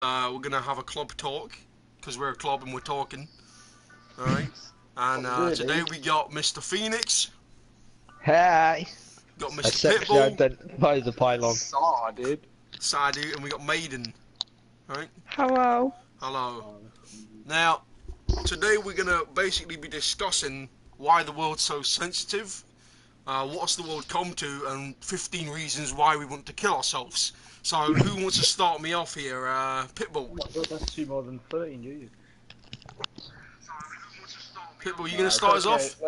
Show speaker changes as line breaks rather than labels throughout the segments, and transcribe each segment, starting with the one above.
we're gonna have a club talk because we're a club and we're talking. All right. And today we got Mr. Phoenix,
Hey!
got
I
Mr.
sexually
Pitbull,
identify the pylon.
Saw, dude.
Sadu, and we got Maiden. All right.
Hello.
Hello. Now, today we're gonna basically be discussing why the world's so sensitive, what's the world come to, and 15 reasons why we want to kill ourselves. So, who wants to start me off here? Pitbull.
That's too more than 13, do you?
Pitbull, you gonna start us off?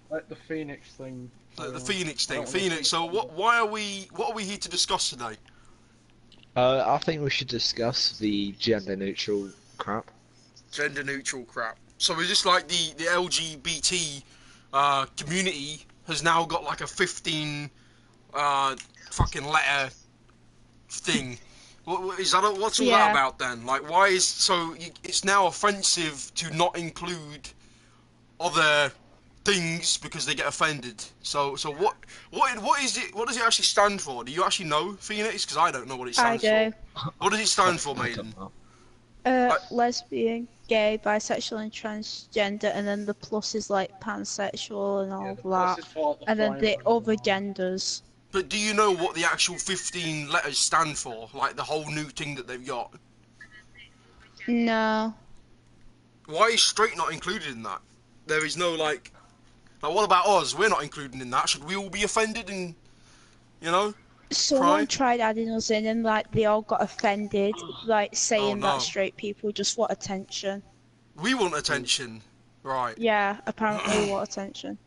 Let the Phoenix thing.
The Phoenix thing. Phoenix. So, what are we here to discuss today?
I think we should discuss the gender-neutral crap.
Gender-neutral crap. So, is this like the LGBT community has now got like a 15 fucking letter thing? What's all that about then? Like, why is it's now offensive to not include other things because they get offended. So what is it? What does it actually stand for? Do you actually know, Phoenix? Because I don't know what it stands
I do.
for. What does it stand for, Maiden?
Lesbian, gay, bisexual, and transgender, and then the plus is like pansexual and all that, and then the other genders.
But do you know what the actual 15 letters stand for? Like the whole new thing that they've got?
No.
Why is straight not included in that? There is no like what about us? We're not included in that. Should we all be offended and,
Someone tried adding us in and like they all got offended, like saying
no.
that straight people just want attention.
We want attention, right?
Yeah, apparently we want attention.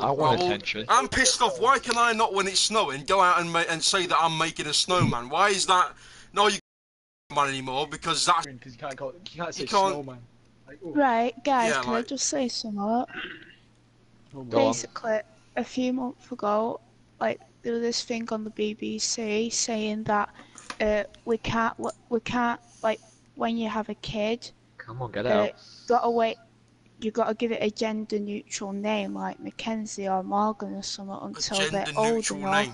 I want attention.
I'm pissed off. Why can I not, when it's snowing, go out and say that I'm making a snowman? Why is that? No, you can't man anymore because that's...
Because you can't say snowman. Like,
right, guys,
yeah,
can I just say something?
Go
Basically, a few months ago, like there was this thing on the BBC saying that we can't like when you have a kid.
Come on, get out.
You gotta give it a gender neutral name like Mackenzie or Morgan or something until they're old enough.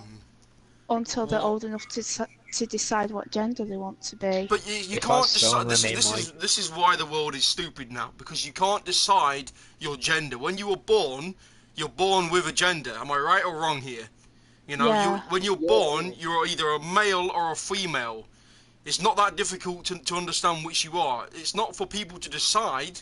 Until they're old enough to decide what gender they want to be.
But you can't decide. This is why the world is stupid now, because you can't decide your gender. When you were born, you're born with a gender. Am I right or wrong here? When you're born, you're either a male or a female. It's not that difficult to understand which you are. It's not for people to decide.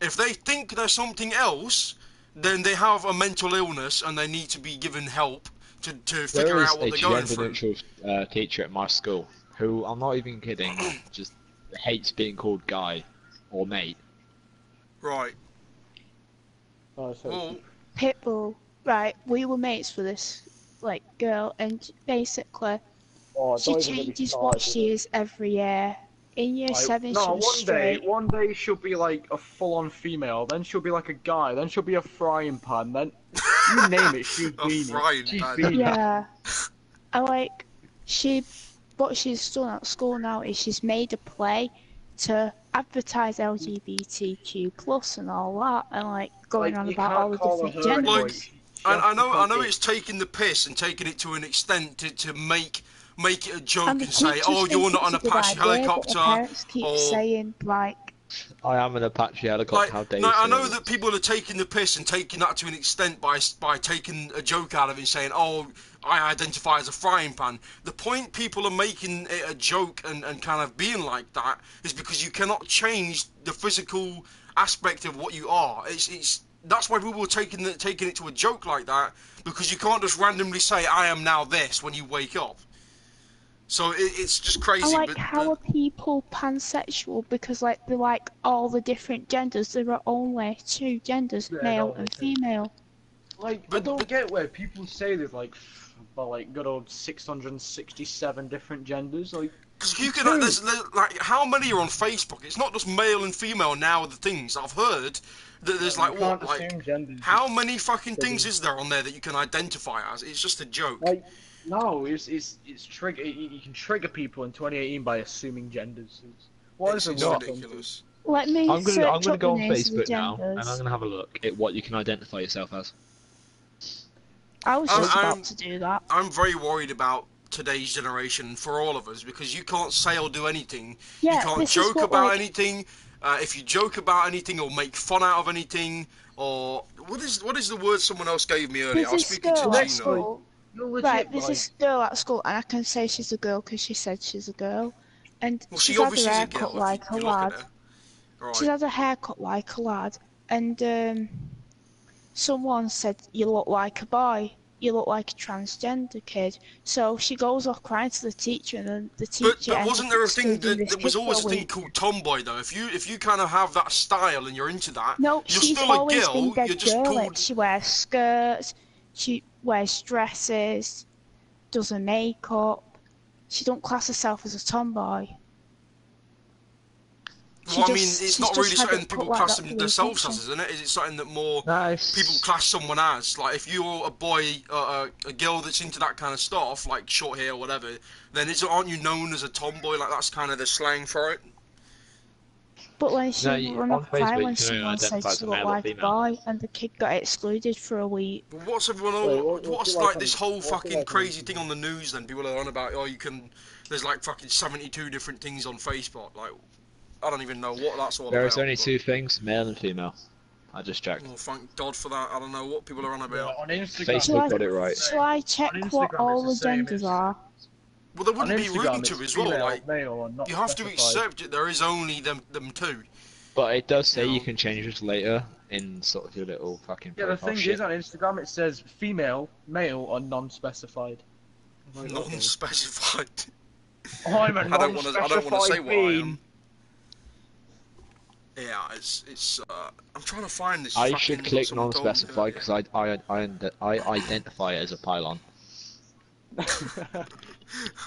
If they think they're something else, then they have a mental illness and they need to be given help to figure out what they're going through.
There is a gender-neutral teacher at my school who, I'm not even kidding, just hates being called guy or mate.
Right.
Pitbull, right, we were mates with this like girl, and basically she changes what she is every year. In year 7 she was straight.
One day she'll be like a full-on female, then she'll be like a guy, then she'll be a frying pan, then you name it, she's been
Yeah. What she's done at school now is she's made a play to advertise LGBTQ plus and all that, and like going on about all the different genders.
I know it's taking the piss and taking it to an extent to make it a joke and say, oh, you're not an Apache helicopter.
But the parents keep saying like,
I am an Apache helicopter. How dare you?
I know that people are taking the piss and taking that to an extent by taking a joke out of it and saying, oh, I identify as a frying pan. The point people are making it a joke and kind of being like that is because you cannot change the physical aspect of what you are. That's why people are taking it to a joke like that, because you can't just randomly say, I am now this when you wake up. So it's just crazy.
How are people pansexual? Because like they're like all the different genders. There are only 2 genders, male and female.
I don't get where people say there's like good old 667 different genders.
Because you can there's how many are on Facebook? It's not just male and female now. The things I've heard that there's how many fucking things is there on there that you can identify as? It's just a joke.
No, it's trigger. You can trigger people in 2018 by assuming genders.
It's ridiculous.
I'm
gonna go on Facebook now, and I'm gonna have a look at what you can identify yourself as.
I was just about to do that.
I'm very worried about today's generation for all of us, because you can't say or do anything.
Yeah,
you can't joke about anything. If you joke about anything or make fun out of anything, or what is the word someone else gave me earlier? I was speaking to Gino.
Right, there's this girl at school, and I can say she's a girl because she said she's a girl, and
well,
she's
she
had her
obviously is
hair
a girl,
cut like a lad.
Right.
She's had her hair cut like a lad, and someone said you look like a boy. You look like a transgender kid. So she goes off crying to the teacher, and then the teacher.
But wasn't there a thing that was always a thing called tomboy though? If you kind of have that style and you're into that,
no,
you're
she's
still
always
a girl.
been dead
You're just
girly.
called.
She wears skirts. She wears dresses. Does her makeup. She don't class herself as a tomboy.
Well, I mean, it's not really something people class themselves as, isn't it? Is it something that more people class someone as? Like, if you're a boy, a girl that's into that kind of stuff, like short hair or whatever, then aren't you known as a tomboy? Like, that's kind of the slang for it.
But when she run off cry when someone said she looked like a boy, and the kid got excluded for a week.
But what's everyone? What's like this whole fucking crazy thing on the news? Then people are on about, oh, you can. There's like fucking 72 different things on Facebook, like. I don't even know what that's all about.
There's only two things, male and female. I just checked.
Well, thank God for that. I don't know what people are on about.
Yeah, on Instagram,
Facebook got it right.
Shall I check what all the genders are?
Well, there wouldn't be room to as well.
Female,
like,
male,
you have to accept it. There is only them two.
But it does say you can change it later in sort of your little fucking.
Yeah, the thing is on Instagram it says female, male, or non-specified.
Non-specified.
I'm a non-specified
I don't want to say what I am. Yeah, it's. I'm trying to find this.
I should click non-specified because I identify as a pylon.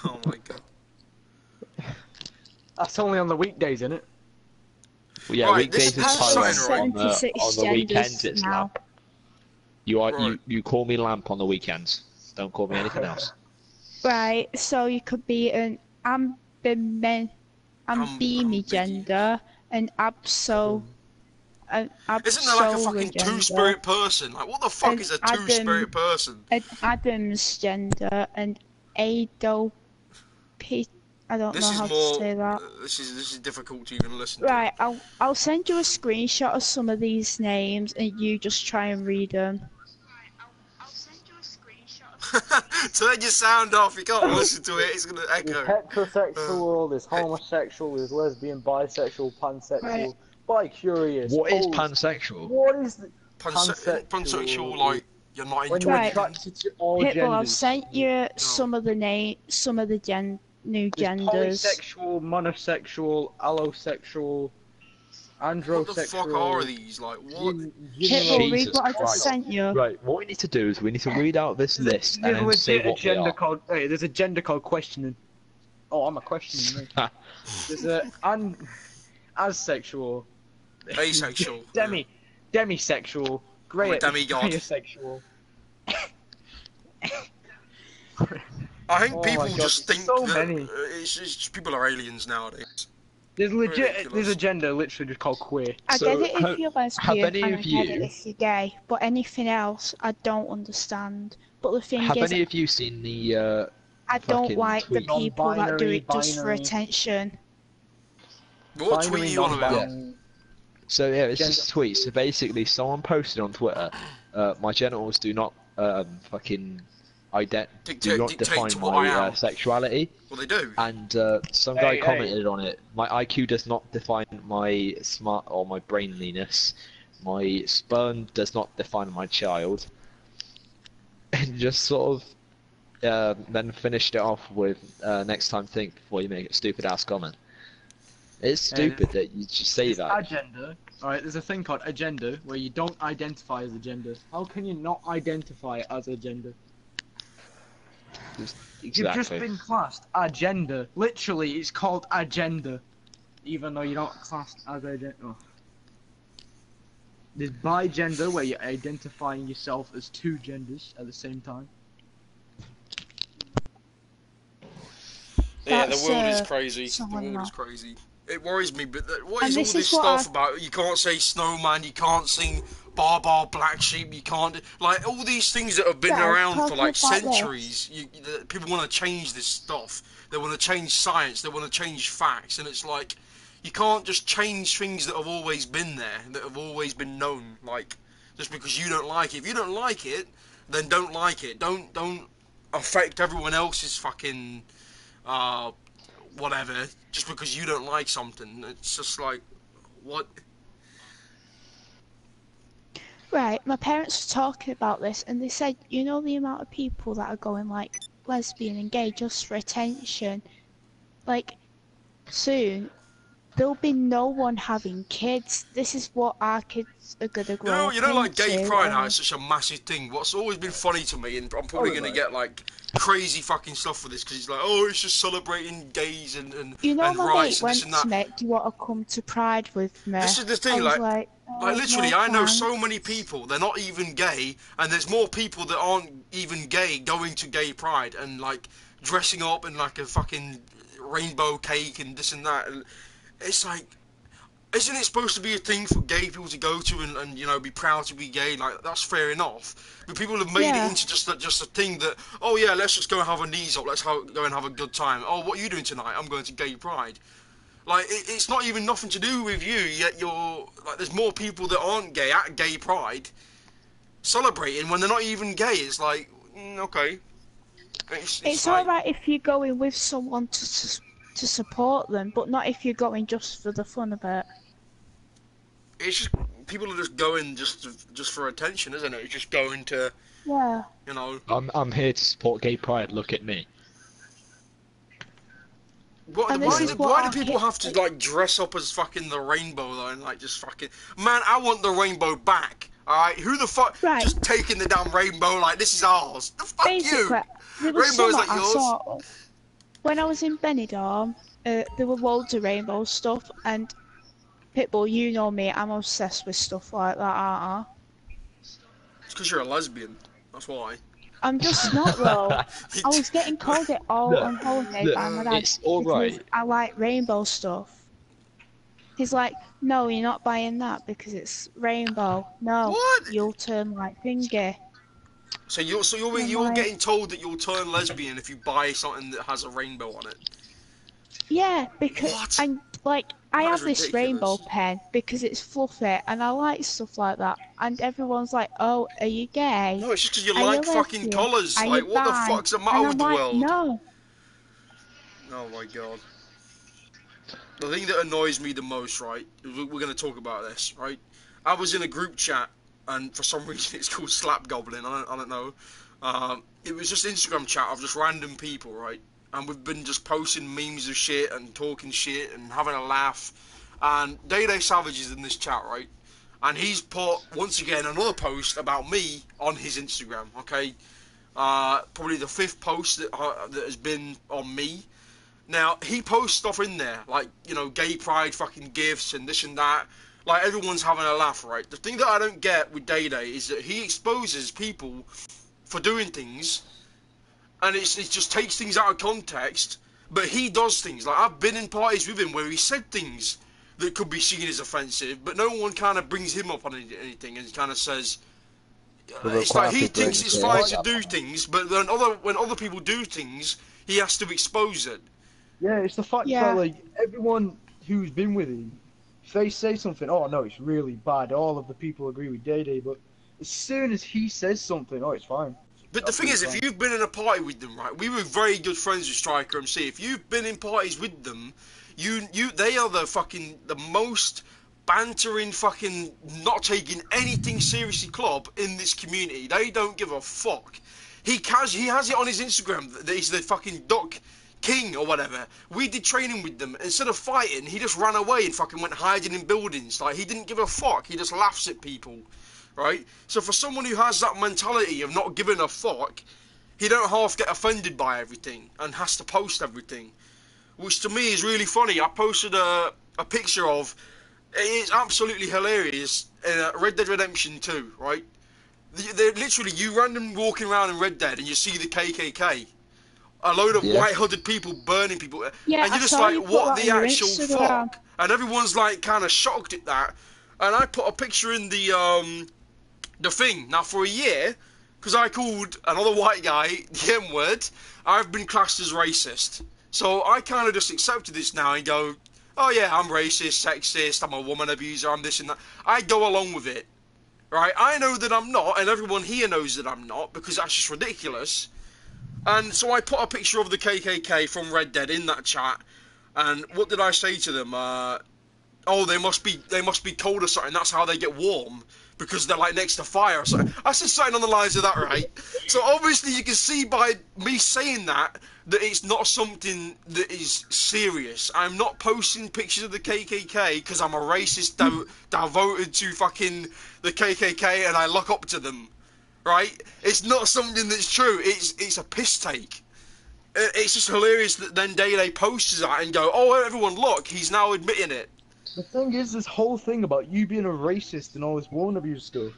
Oh my god.
That's only on the weekdays, isn't it?
Well, yeah,
right,
weekdays is pylon. On the weekends it's
now.
Lamp. You call me Lamp on the weekends. Don't call me anything else.
Right, so you could be an ambimi gender. An
Isn't there like a fucking two-spirit person? Like, what the fuck is a two-spirit person?
An Adam's gender, and Ado P. I don't know how to say that.
This is difficult to even listen to.
Right, I'll send you a screenshot of some of these names, and you just try and read them. I'll send you a screenshot.
Turn your sound off. You can't listen to it. It's gonna echo.
There's heterosexual, there's homosexual, there's lesbian, bisexual, pansexual, bi-curious.
What is pansexual?
What is the
pansexual? Like you're not into
when
anything.
attracted to all
Pitbull,
genders.
I've sent you some of the new genders.
Polysexual, monosexual, allosexual, androsexual.
What the fuck are these? Like what?
Pitbull, read what I just sent you.
Right, what we need to do is we need to read out this list and then say what they are.
Hey, there's a gender called questioning. Oh, I'm a questioning. There's a asexual,
asexual,
demisexual, greysexual.
I think people just think
so
that
many.
It's just people are aliens nowadays.
There's a gender literally just called queer.
I get it if you're lesbian, and I get it if you're gay, but anything else I don't understand. But the thing is,
have any of you seen the
I don't like the people that do it just for
binary.
attention.
What tweet are you on about?
So yeah, it's just a tweet. So basically, someone posted on Twitter, my genitals do not fucking do not define my sexuality.
Well, they do.
And some guy commented on it. My IQ does not define my smart or my brainliness. My sperm does not define my child. And just sort of then finished it off with next time think before you make a stupid ass comment. It's stupid that you just say that.
Agenda. Alright, there's a thing called agenda where you don't identify as a gender. How can you not identify as a gender?
Exactly.
You've just been classed agenda. Literally, it's called agenda, even though you're not classed as a gender. Oh. There's bigender, where you're identifying yourself as two genders at the same time.
Yeah, the
That's
world is crazy. The
someone
world is
else.
crazy. It worries me, but what
And
is all
this
this
is what I
stuff about? You can't say snowman, you can't sing bar bar black sheep, you can't like all these things that have been
guys
around for
talking
like
about this.
centuries. People want to change this stuff. They want to change science. They want to change facts, and it's like you can't just change things that have always been there, that have always been known. Like just because you don't like it. If you don't like it, then don't like it. Don't affect everyone else's fucking uh, whatever just because you don't like something. It's just like, what?
Right, my parents were talking about this and they said, you know the amount of people that are going like lesbian and gay just for attention? Like, soon there'll be no one having kids. This is what our kids are gonna grow up
Like gay
into.
pride, how it's such a massive thing. What's always been funny to me, and I'm probably gonna get like crazy fucking stuff for this because it's like, oh, it's just celebrating gays
You know,
and
my
rights
mate
and this
went
and
to
that.
me, do you want to come to Pride with me?
This is the
I
thing,
was
like
oh,
literally,
no
I know
thanks.
so many people. They're not even gay, and there's more people that aren't even gay going to gay pride and like dressing up in like a fucking rainbow cake and this and that. And it's like, isn't it supposed to be a thing for gay people to go to and you know be proud to be gay? Like that's fair enough. But people have made it
Yeah.
into just a thing that, oh yeah, let's just go and have a knees up. Let's go and have a good time. Oh, what are you doing tonight? I'm going to gay pride. Like it's not even nothing to do with you. Yet you're like, there's more people that aren't gay at gay pride celebrating when they're not even gay. It's like, okay, it's
All
like
right if you're going with someone to support them, but not if you're going just for the fun of it.
it's just people are just going just for attention, isn't it? It's just going to,
Yeah.
you know.
I'm here to support gay pride. Look at me.
Why do people have to like dress up as fucking the rainbow though, and like just fucking man? I want the rainbow back. Alright, who the fuck just taking the damn rainbow like this is ours? The fuck
Basically,
you?
There was
Rainbow's
some
like yours.
I saw when I was in Benidorm. There were loads of rainbow stuff, and Pitbull, you know me, I'm obsessed with stuff like that, aren't I?
It's because you're a lesbian. That's why.
I'm just not though. I was getting called it all on holiday by my dad
it's all right.
because I like rainbow stuff. He's like, no, you're not buying that because it's rainbow. No,
What?
You'll turn like thingy.
So you're getting told that you'll turn lesbian if you buy something that has a rainbow on it.
Yeah, because I have this rainbow pen because it's fluffy and I like stuff like that. And everyone's like, "Oh, are you gay?
No, it's just because you like fucking colours. Like, what the fuck's the matter with the world?
No.
Oh my god. The thing that annoys me the most, right? We're going to talk about this, right? I was in a group chat, and for some reason it's called Slap Goblin. I don't know. It was just Instagram chat of just random people, right? And we've been just posting memes of shit and talking shit and having a laugh. And Day Day Savage is in this chat, right? And he's put once again another post about me on his Instagram. Okay, probably the 5th post that has been on me. Now, he posts stuff in there, like, you know, gay pride fucking gifts and this and that. Like, everyone's having a laugh, right? The thing that I don't get with Day Day is that he exposes people for doing things, and it just takes things out of context, but he does things. Like, I've been in parties with him where he said things that could be seen as offensive, but no one kind of brings him up on anything and kind of says... it's like he thinks it's fine to do things, but when other people do things, he has to expose it.
Yeah, it's the fact that like everyone who's been with him, if they say something, oh no, it's really bad. All of the people agree with Day Day, but as soon as he says something, oh, it's fine.
But the thing is, if you've been in a party with them, right? We were very good friends with Striker MC. If you've been in parties with them, they are the most bantering, fucking not taking anything seriously club in this community. They don't give a fuck. He has it on his Instagram that he's the fucking duck king or whatever. We did training with them. Instead of fighting, he just ran away and fucking went hiding in buildings. Like, he didn't give a fuck. He just laughs at people, right? So for someone who has that mentality of not giving a fuck, he don't half get offended by everything and has to post everything, which to me is really funny. I posted a picture of, it is absolutely hilarious, in Red Dead Redemption 2, right? They're literally, you randomly walking around in Red Dead and you see the KKK. a load of white-hooded people burning people,
yeah,
and you're just like, what the actual fuck? And everyone's like kind of shocked at that. And I put a picture in the thing. Now for a year, because I called another white guy the N-word, I've been classed as racist. So I kind of just accepted this now and go, oh yeah, I'm racist, sexist, I'm a woman abuser, I'm this and that. I go along with it, right? I know that I'm not, and everyone here knows that I'm not, because that's just ridiculous. And so I put a picture of the KKK from Red Dead in that chat, and what did I say to them? Oh, they must be cold or something. That's how they get warm, because they're like next to fire or something. I said something on the lines of that, right? So obviously you can see by me saying that it's not something that is serious. I'm not posting pictures of the KKK because I'm a racist devoted to fucking the KKK and I look up to them, right? It's not something that's true. It's a piss take. It's just hilarious that then they posts that and go, oh, everyone look, he's now admitting it.
The thing is, this whole thing about you being a racist and all this woman abuse stuff,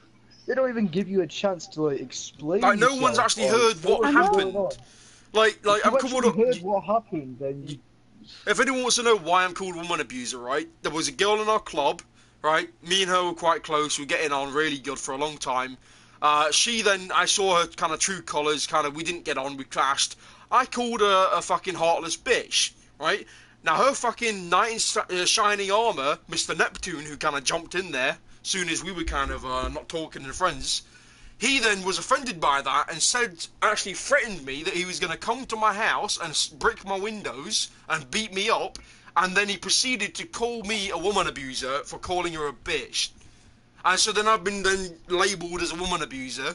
they don't even give you a chance to like explain.
Like no one's actually heard what happened. Like
if
I'm
called. Heard what happened, then you...
If anyone wants to know why I'm called woman abuser, right? There was a girl in our club, right? Me and her were quite close. We were getting on really good for a long time. She then, I saw her kind of true colours. Kind of, we didn't get on. We clashed. I called her a fucking heartless bitch, right? Now, her fucking knight in shining armour, Mr. Neptune, who kind of jumped in there, soon as we were kind of not talking and friends, he then was offended by that and said, actually threatened me that he was going to come to my house and break my windows and beat me up, and then he proceeded to call me a woman abuser for calling her a bitch. And so then I've been then labelled as a woman abuser.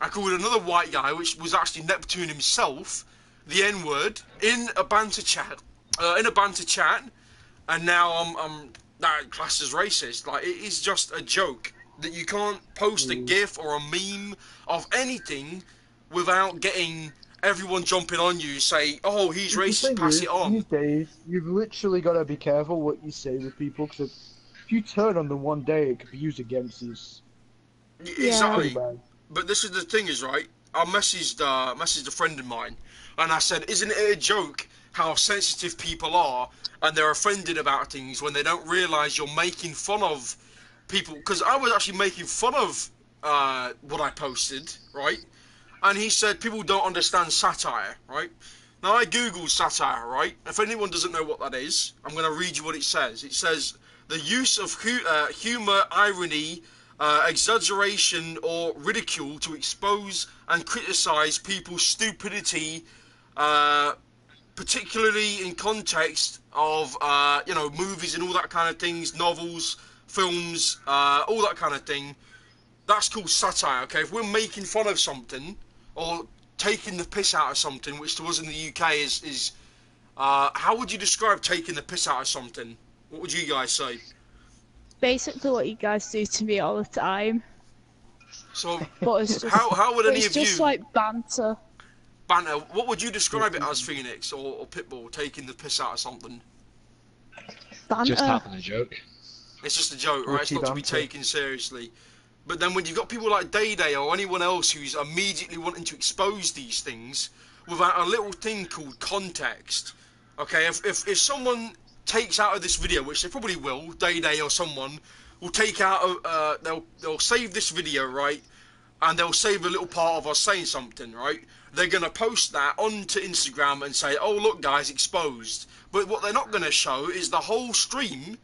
I called another white guy, which was actually Neptune himself, the N-word, in a banter chat. And now I'm classed as racist. Like, it is just a joke that you can't post a GIF or a meme of anything without getting everyone jumping on you, say, "Oh, he's racist, pass it on."
These days, you've literally got to be careful what you say with people, because if you turn on them one day, it could be used against you.
Exactly. But this is the thing, is right. I messaged a friend of mine, and I said, "Isn't it a joke how sensitive people are, and they're offended about things when they don't realise you're making fun of people?" Because I was actually making fun of what I posted, right? And he said people don't understand satire, right? Now I googled satire, right? If anyone doesn't know what that is, I'm going to read you what it says. It says, the use of humour, irony, exaggeration or ridicule to expose and criticise people's stupidity, particularly in context of movies and all that kind of things, novels, films, all that kind of thing. That's called satire, okay? If we're making fun of something or taking the piss out of something, which to us in the UK is how would you describe taking the piss out of something? What would you guys say?
Basically what you guys do to me all the time.
So,
but it's just,
how would any of you...
It's just like banter.
Banter. What would you describe it as, Phoenix or Pitbull, taking the piss out of something?
Banter.
Just having a joke.
It's just a joke, right? It's not to be taken seriously. But then when you've got people like Day Day or anyone else who's immediately wanting to expose these things without a little thing called context, okay? If someone takes out of this video, which they probably will, Day Day or someone will take out, they'll save this video, right? And they'll save a little part of us saying something, right? They're going to post that onto Instagram and say, oh, look, guys, exposed. But what they're not going to show is the whole stream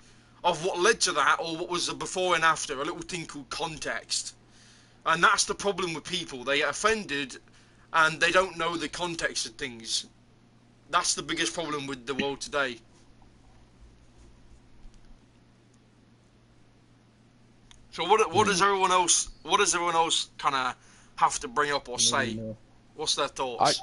of what led to that, or what was the before and after, a little thing called context. And that's the problem with people. They get offended and they don't know the context of things. That's the biggest problem with the world today. So what does everyone else kind of have to bring up or say? What's their thoughts?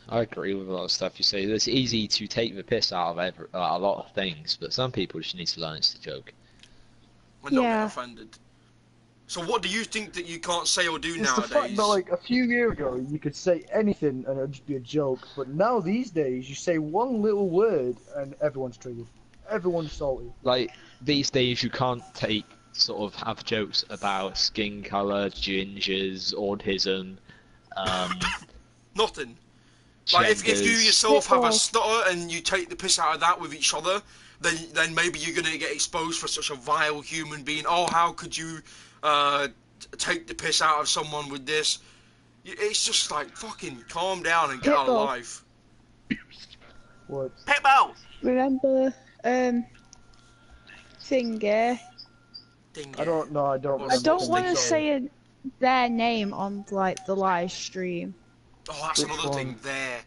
I agree with a lot of stuff you say. It's easy to take the piss out of a lot of things, but some people just need to learn it's a joke.
And not get offended. So what do you think that you can't say or do nowadays?
It's the fact that, like, a few years ago, you could say anything and it would just be a joke, but now these days, you say one little word and everyone's triggered. Everyone's salty.
Like, these days you can't have jokes about skin colour, gingers, autism,
nothing. Like, if you yourself have a
Well,
stutter and you take the piss out of that with each other, then maybe you're going to get exposed for such a vile human being. Oh, how could you take the piss out of someone with this? It's just like, fucking calm down and get a
Pitbull.
life.
What?
Pitbull!
remember, Finger?
I don't know. I don't.
I don't want to
Stinger?
say their name on, like, the live stream.
Oh, that's
Which
another
one?
thing there.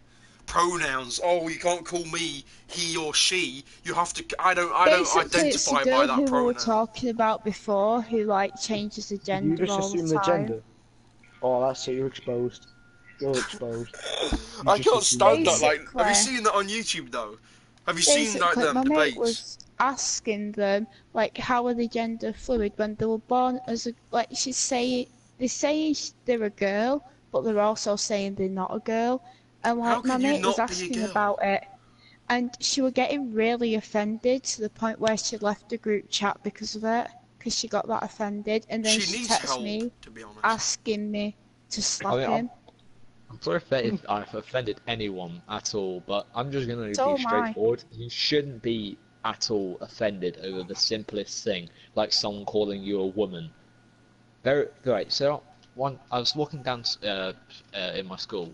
Pronouns. Oh, you can't call me he or she. You have to. I don't
Basically, it's the
identify
girl
by that
who we were
pronoun.
talking about before, who, like, changes the
You
gender
just
all the
assume the
time.
gender. Oh, that's it. You're exposed. You're exposed.
I
just
can't
assume
stand
the
that. Like,
Basically-
have you seen that on YouTube though? Have you seen like
Basically,
them
my mate
debates?
was asking them, like, how are they gender fluid when they were born as a, like, they say they're a girl, but they're also saying they're not a girl. And,
How
like, my
can you
mate was
not be a
asking
girl?
about it, and she was getting really offended to the point where she left the group chat because of it, because she got that offended, and then
She
she
needs
texted
help,
me
to be honest.
asking me to slap him.
I'm sorry if I've offended anyone at all, but I'm just going to
So
be
am I.
straightforward. You shouldn't be at all offended over the simplest thing, like someone calling you a woman. Right, so I was walking down in my school,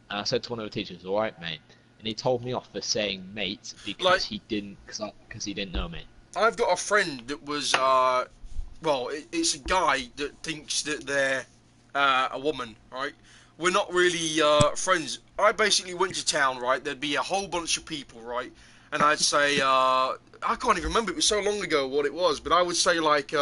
and I said to one of the teachers, "All right, mate," and he told me off for saying "mate" because
Like-
he didn't know me.
I've got a friend that was well, it's a guy that thinks that they're a woman, right? We're not really friends. I basically went to town, right? There'd be a whole bunch of people, right? And I'd say, I can't even remember, it was so long ago what it was, but I would say like,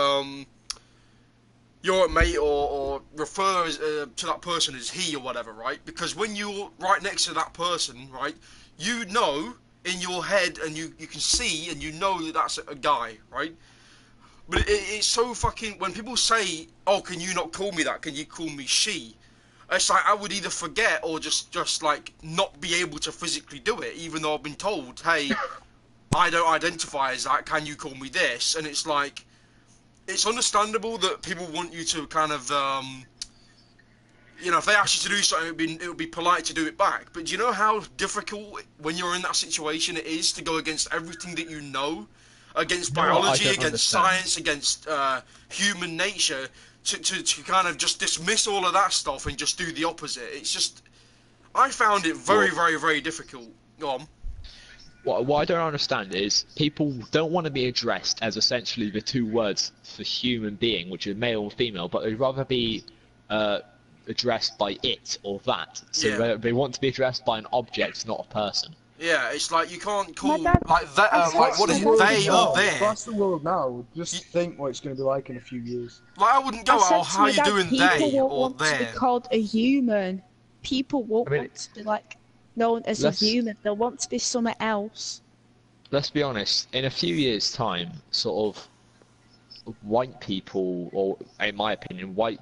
you're a mate, or refer to that person as he or whatever, right? Because when you're right next to that person, right, you know in your head, and you can see and you know that that's a guy, right? But it's so fucking, when people say, oh, can you not call me that, can you call me she? It's like I would either forget or just like not be able to physically do it, even though I've been told, hey, I don't identify as that, can you call me this? And it's like, it's understandable that people want you to kind of, you know, if they ask you to do something, it would be polite to do it back. But do you know how difficult, when you're in that situation, it is to go against everything that you know? Against biology, against science, against human nature, to kind of just dismiss all of that stuff and just do the opposite. It's just, I found it very, very, very difficult. Go on.
What I don't understand is people don't want to be addressed as essentially the two words for human being, which are male and female, but they'd rather be addressed by it or that. So
Yeah.
they want to be addressed by an object, not a person.
Yeah, it's like you can't call
My dad-
like that.
I
Like, what is
said
it?
to my
They
dad-
or their?
That's the world now. Just think what it's going to be like in a few years.
Like, I wouldn't go,
I said
oh,
to
how
my
you
dad,
doing,
people
they
won't
or
want to be
their?
called a human. People won't
I mean,
want to be, like, known as a
let's-
human. They'll want to be something else.
Let's be honest, in a few years' time, sort of white people, or in my opinion, white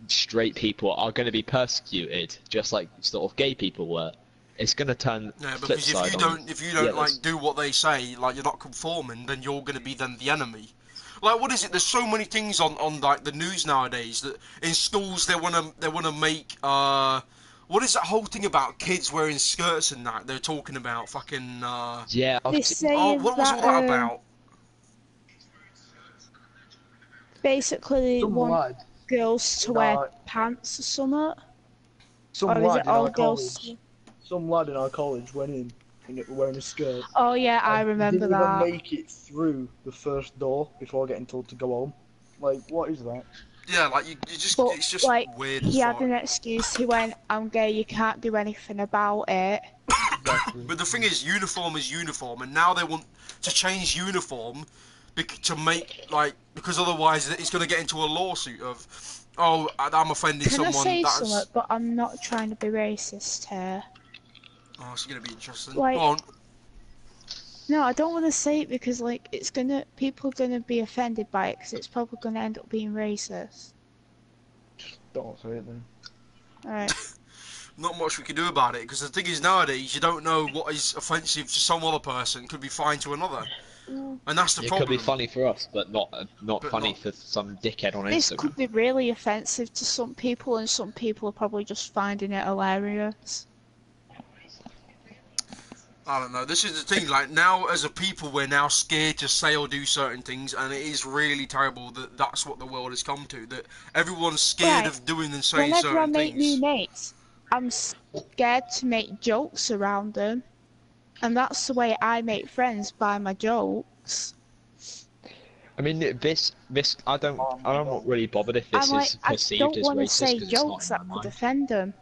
straight people are going to be persecuted, just like sort of gay people were. It's going to turn
Yeah,
flip
because
side
if you don't
the
like
others.
do what they say, like you're not conforming, then you're gonna be then the enemy. Like, what is it? There's so many things on like the news nowadays that in schools they wanna make what is that whole thing about kids wearing skirts and that? They're talking about fucking
Yeah,
They're
oh,
saying
what was all that about?
basically they
Some
want
lad,
girls to
in
wear
our-
pants or something.
some
Or is
lad
it
in
all
our
girls?
college. Some lad in our college went in and it wearing a skirt.
Oh yeah, I
and
remember
didn't
that.
even make it through the first door before getting told to go home. Like, what is that?
Yeah, like you just
But,
it's just
like,
weird as
he had
fuck.
an excuse. He went, I'm gay, you can't do anything about it.
Exactly.
But the thing is uniform, and now they want to change uniform to make, like, because otherwise it's going to get into a lawsuit of, oh, I'm offending
Can I
someone.
say
That's
something? But I'm not trying to be racist here.
oh, it's going to be interesting.
Like-
Go on.
No, I don't want to say it because, like, people are gonna be offended by it because it's probably gonna end up being racist.
Don't say it then.
Alright.
Not much we can do about it, because the thing is, nowadays you don't know what is offensive to some other person could be fine to another, and that's the
it
problem.
could be funny for us, but not
But
funny
not-
for some dickhead on
This
Instagram.
could be really offensive to some people, and some people are probably just finding it hilarious.
I don't know. This is the thing. Like now, as a people, we're now scared to say or do certain things, and it is really terrible that that's what the world has come to. That everyone's scared
Right.
of doing and saying
Whenever I
certain
make new
things.
mates, I'm scared to make jokes around them. And that's the way I make friends, by my jokes.
I mean, this, I'm not really bothered if this is
I
perceived
don't
as
want to
racist
say
because it's not
jokes
in my
that could
mind.
offend them.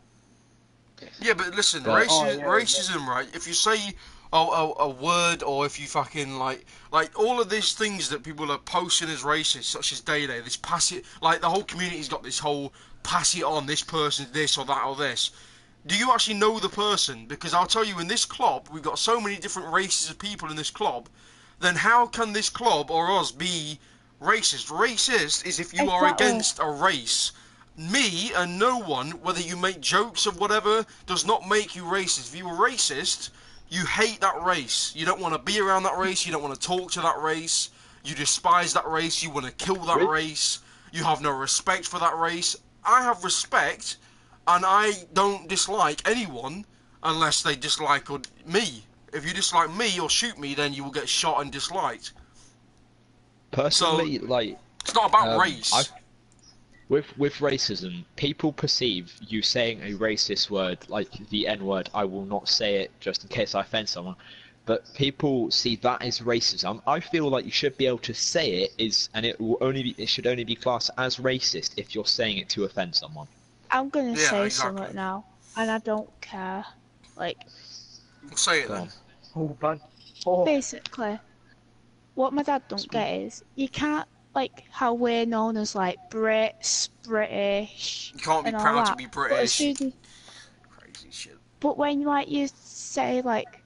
Yeah, but listen,
But,
racism, right? If you say a word, or if you fucking like all of these things that people are posting as racist, such as Day, this pass it, like the whole community's got this whole pass it on, this person's this or that or this. Do you actually know the person? Because I'll tell you, in this club, we've got so many different races of people in this club. Then how can this club or us be racist? Racist is if you are
Exactly.
against a race. Me and no one, whether you make jokes of whatever, does not make you racist. If you're racist, you hate that race. You don't want to be around that race. You don't want to talk to that race. You despise that race. You want to kill that race. You have no respect for that race. I have respect, and I don't dislike anyone unless they dislike me. If you dislike me or shoot me, then you will get shot and disliked.
personally,
So
like,
it's not about race.
with racism, people perceive you saying a racist word, like the N-word. I will not say it just in case I offend someone. But people see that as racism. I feel like you should be able to say it and it should only be classed as racist if you're saying it to offend someone.
I'm gonna say
exactly.
something now, and I don't care. Like,
Say it then.
Oh, man. Oh.
basically, what my dad don't get is you can't, like how we're known as like Brits, British.
You can't be
and all
proud to
that.
be
But as
British.
soon as,
Crazy shit.
but when like you say like,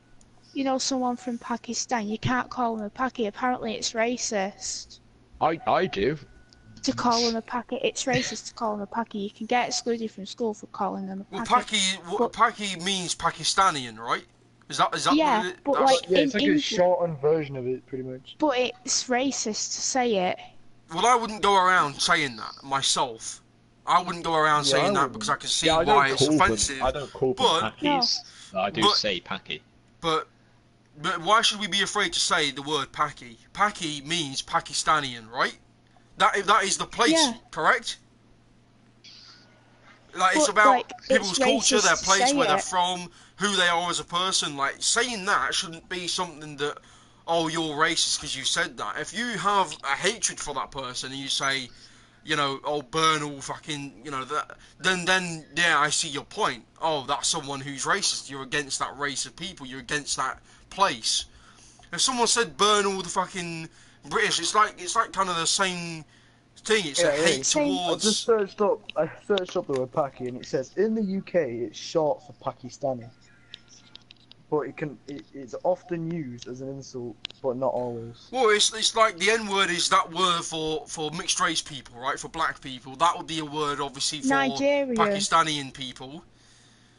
you know, someone from Pakistan, you can't call them a Paki. Apparently, it's racist
I do.
to call them a Paki. It's racist to call them a Paki. You can get excluded from school for calling them a
Well,
Paki.
Paki means Pakistani, right? Is that
Yeah,
what it,
but
that's...
like
Yeah,
in
it's like
England,
a shortened version of it, pretty much.
but it's racist to say it.
Well, I wouldn't go around saying that myself. I wouldn't go around
Yeah,
saying
I
that because I can see
Yeah,
why it's offensive.
I don't call them
but
Pakis. I do say Paki.
but why should we be afraid to say the word Paki? Paki means Pakistani, right? That is the place,
Yeah.
correct? Like, it's
But,
about
like,
people's
it's
culture,
racist
their
to
place,
say
where they're
it.
from, who they are as a person. Like, saying that shouldn't be something that, oh, you're racist because you said that. If you have a hatred for that person and you say, you know, oh, burn all fucking, you know, that, then yeah, I see your point. Oh, that's someone who's racist. You're against that race of people. You're against that place. If someone said burn all the fucking British, it's like kind of the same thing. It's a hate
I just
towards.
I searched up the word Paki, and it says in the UK it's short for Pakistani, but it's often used as an insult, but not always.
Well, it's like the N word is that word for mixed race people, right? For black people, that would be a word obviously for
Nigerian.
Pakistani people.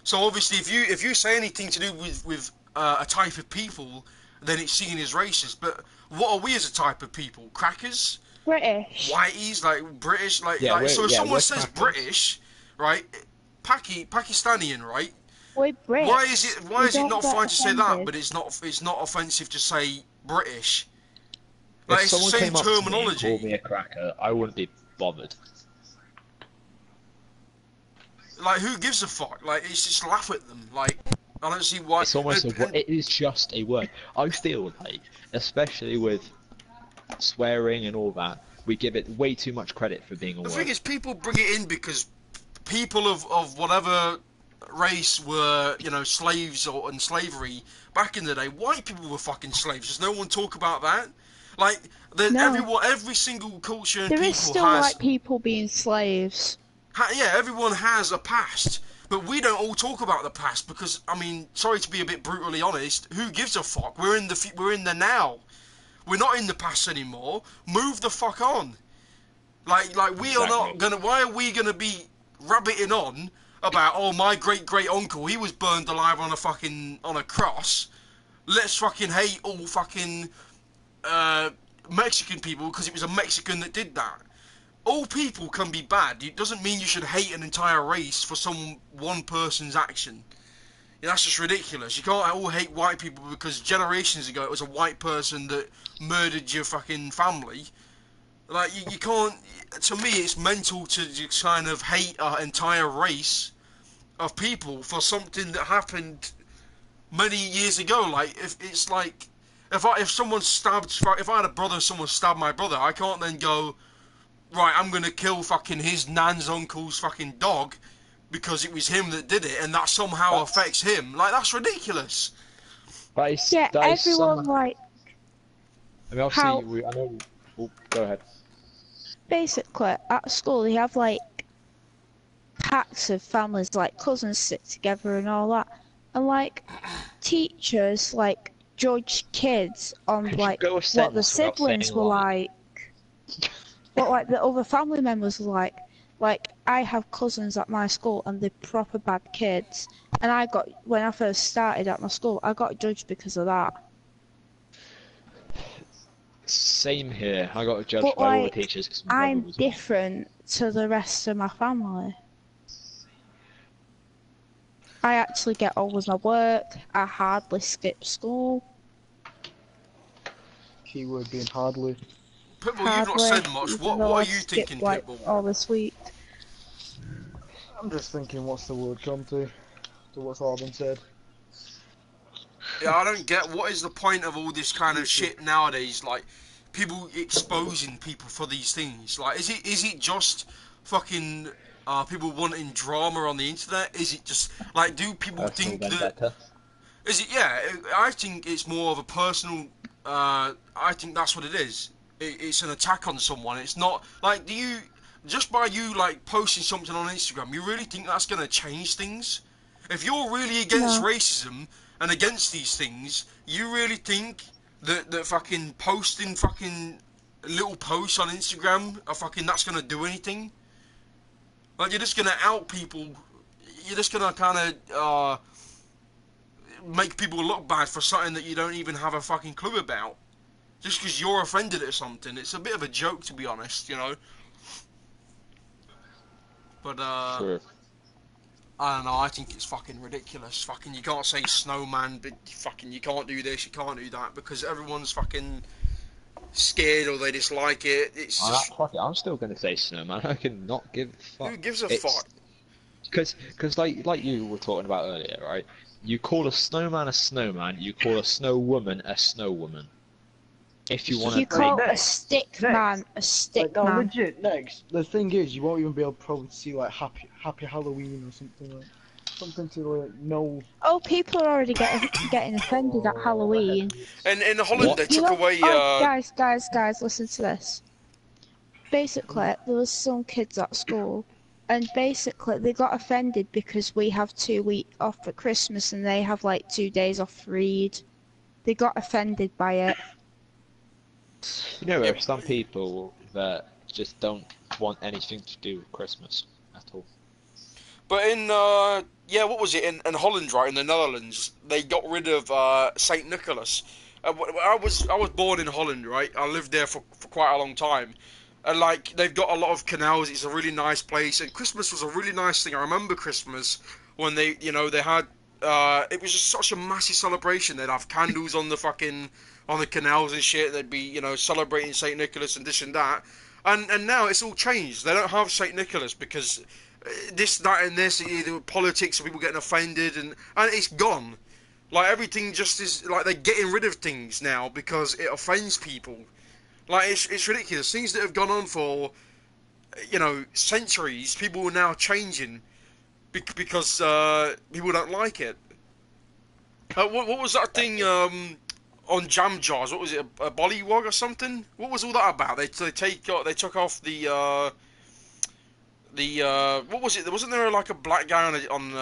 So obviously, if you say anything to do with a type of people, then it's seen as racist. But what are we as a type of people? Crackers?
British.
Whiteys? Like British? So if someone says
crackers.
British, right? Pakistani, right?
We're Brits.
Why is it not
get
fine to say that,
offended.
but it's not offensive to say British?
If
Like, it's the
someone
same
came up to me and
terminology.
called me a cracker, I wouldn't be bothered.
Like, who gives a fuck? Like, it's just laugh at them. Like, I don't see why.
It's almost it is just a word. I feel like, especially with swearing and all that, we give it way too much credit for being a
The
word.
thing is, people bring it in because people of whatever race were, you know, slaves or in slavery back in the day. White people were fucking slaves. Does no one talk about that? Like,
No.
every single culture and
There
people
is still
has.
white people being slaves.
Yeah, everyone has a past, but we don't all talk about the past because, I mean, sorry to be a bit brutally honest, who gives a fuck? We're in the now. We're not in the past anymore. Move the fuck on. Like we are not gonna. Why are we gonna be rabbiting on about, oh, my great uncle, he was burned alive on a cross. Let's fucking hate all fucking Mexican people because it was a Mexican that did that. All people can be bad. It doesn't mean you should hate an entire race for one person's action. Yeah, that's just ridiculous. You can't all hate white people because generations ago it was a white person that murdered your fucking family. Like, you can't... To me, it's mental to just kind of hate an entire race of people for something that happened many years ago. Like, if someone stabbed... If I had a brother and someone stabbed my brother, I can't then go, right, I'm gonna kill fucking his nan's uncle's fucking dog because it was him that did it, and that somehow affects him. Like, that's ridiculous.
Yeah, everyone, like...
I mean, obviously, I know... Oh, go ahead.
Basically, at school, they have, like, packs of families, like, cousins sit together and all that. And, like, teachers, like, judge kids on, like, what the siblings were like. What, like, the other family members were like. Like, I have cousins at my school and they're proper bad kids. And when I first started at my school, I got judged because of that.
Same here. I got judged by all the teachers. 'Cause
I'm different to the rest of my family. I actually get on with my work. I hardly skip school.
Keyword being hardly.
Pitbull, you've not said much. What are you thinking, Pitbull?
All this week.
I'm just thinking, what's the word come to what's all been said.
Yeah, I don't get what is the point of all this kind of shit nowadays. Like, people exposing people for these things. Like, is it just fucking people wanting drama on the internet? Is it just like, do people think that? Is it? Yeah, I think it's more of a personal. I think that's what it is. It's an attack on someone. It's not like, just by you like posting something on Instagram, you really think that's gonna change things? If you're really against racism and against these things, you really think that fucking posting fucking little posts on Instagram are fucking that's gonna do anything? Like, you're just gonna out people. You're just gonna kind of make people look bad for something that you don't even have a fucking clue about. Just because you're offended at something. It's a bit of a joke, to be honest, you know. But,
Sure.
I don't know, I think it's fucking ridiculous. Fucking, you can't say snowman, but fucking, you can't do this, you can't do that, because everyone's fucking scared or they dislike it. It's just...
Fuck it, I'm still gonna say snowman. I can not give a fuck.
Who gives a fuck?
Because like you were talking about earlier, right? You call a snowman, you call a snow woman a snow woman. If you want to...
You call a stick man a stick man.
No, legit, next. The thing is, you won't even be able to probably see, like, Happy Halloween or something like... Something to, like, know...
Oh, people are already getting offended at Halloween.
And in Holland, they took away...
Oh, guys, listen to this. Basically, there was some kids at school, and basically they got offended because we have 2 weeks off for Christmas and they have, like, 2 days off for Eid. They got offended by it.
You know, there are some people that just don't want anything to do with Christmas at all.
But in, what was it? In Holland, right, in the Netherlands, they got rid of Saint Nicholas. I was born in Holland, right? I lived there for quite a long time. And, like, they've got a lot of canals. It's a really nice place. And Christmas was a really nice thing. I remember Christmas when they had... it was just such a massive celebration. They'd have candles on the canals and shit. They'd be, celebrating Saint Nicholas and this and that. And now it's all changed. They don't have Saint Nicholas because this, that, and this, either politics, or people getting offended, and it's gone. Like, everything just is like they're getting rid of things now because it offends people. Like, it's ridiculous. Things that have gone on for centuries, people are now changing because people don't like it. What was that thing on jam jars? What was it? A bollywog or something? What was all that about? They took off the what was it? Wasn't there like a black guy on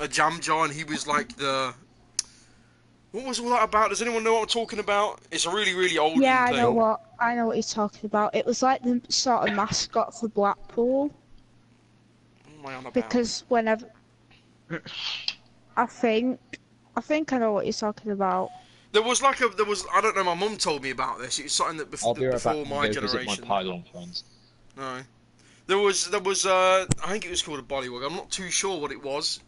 a jam jar, and he was like the... What was all that about? Does anyone know what I'm talking about? It's a really, really old thing.
I know what you're talking about. It was like the sort of mascot for Blackpool.
What am I on about?
Because whenever... I think I know what you're talking about.
There was I don't know, my mum told me about this. It was something that before my generation.
Visit my pylon friends.
No. There was I think it was called a bollywog. I'm not too sure what it was.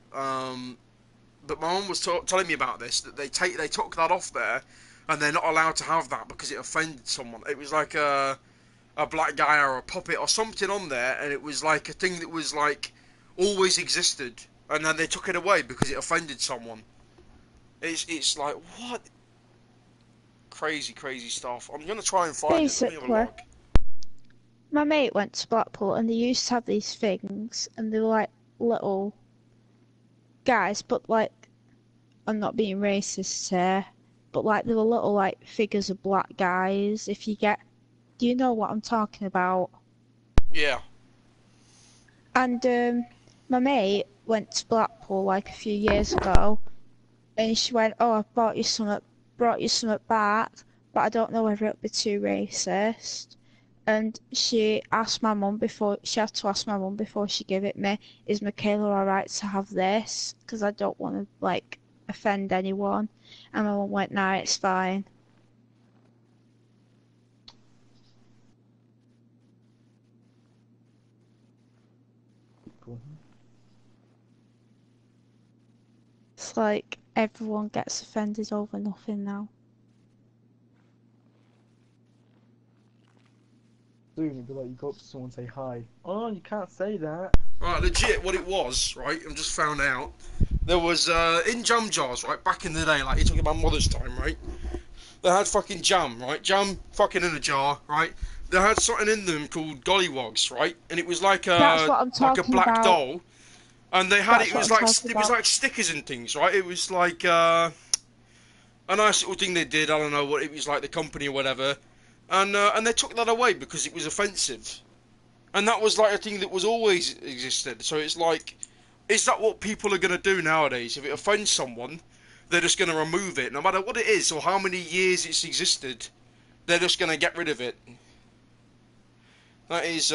but my mum was telling me about this, that they took that off there, and they're not allowed to have that because it offended someone. It was like a black guy or a puppet or something on there, and it was like a thing that was like always existed, and then they took it away because it offended someone. It's like, what? Crazy stuff. I'm gonna try and find it. Let me have a look.
My mate went to Blackpool and they used to have these things, and they were like little guys, but like, I'm not being racist here, but like they were little like figures of black guys. Do you know what I'm talking about?
Yeah.
And my mate went to Blackpool like a few years ago, and she went, "Oh, I brought you something back, but I don't know whether it'll be too racist." And she had to ask my mum before she gave it me, "Is Michaela alright to have this? Because I don't want to like offend anyone." And my mum went, "Nah, it's fine." It's like everyone gets offended over nothing now.
Soon it'd be like you go up to someone and say hi. Oh, you can't say that.
Right, legit, what it was, right, I've just found out. There was, in jam jars, right, back in the day, like, you're talking about Mother's time, right? They had fucking jam, right? Jam fucking in a jar, right? They had something in them called gollywogs, right? And it was like
That's what I'm talking
black
about.
doll. And they had
That's
it was like stickers and things, right? It was like a nice little thing they did. I don't know what it was, like the company or whatever. And they took that away because it was offensive. And that was like a thing that was always existed. So it's like, is that what people are going to do nowadays? If it offends someone, they're just going to remove it. No matter what it is or how many years it's existed, they're just going to get rid of it. That is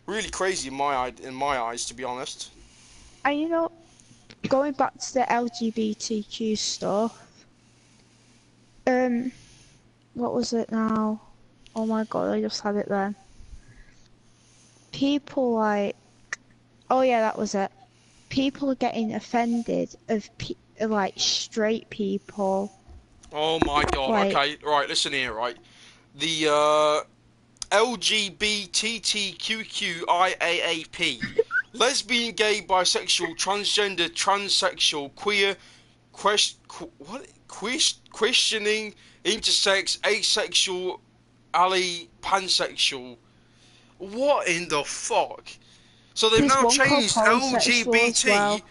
really crazy in my eyes, to be honest.
And you know, going back to the LGBTQ stuff, what was it now? Oh my god, I just had it then. People like, oh yeah, that was it. People are getting offended of like straight people.
Oh my god,
like,
okay, right, listen here, right. The LGBTQQIAAP. Lesbian, gay, bisexual, transgender, transsexual, queer, questioning, intersex, asexual, pansexual. What in the fuck? So they've now changed LGBT.
Well.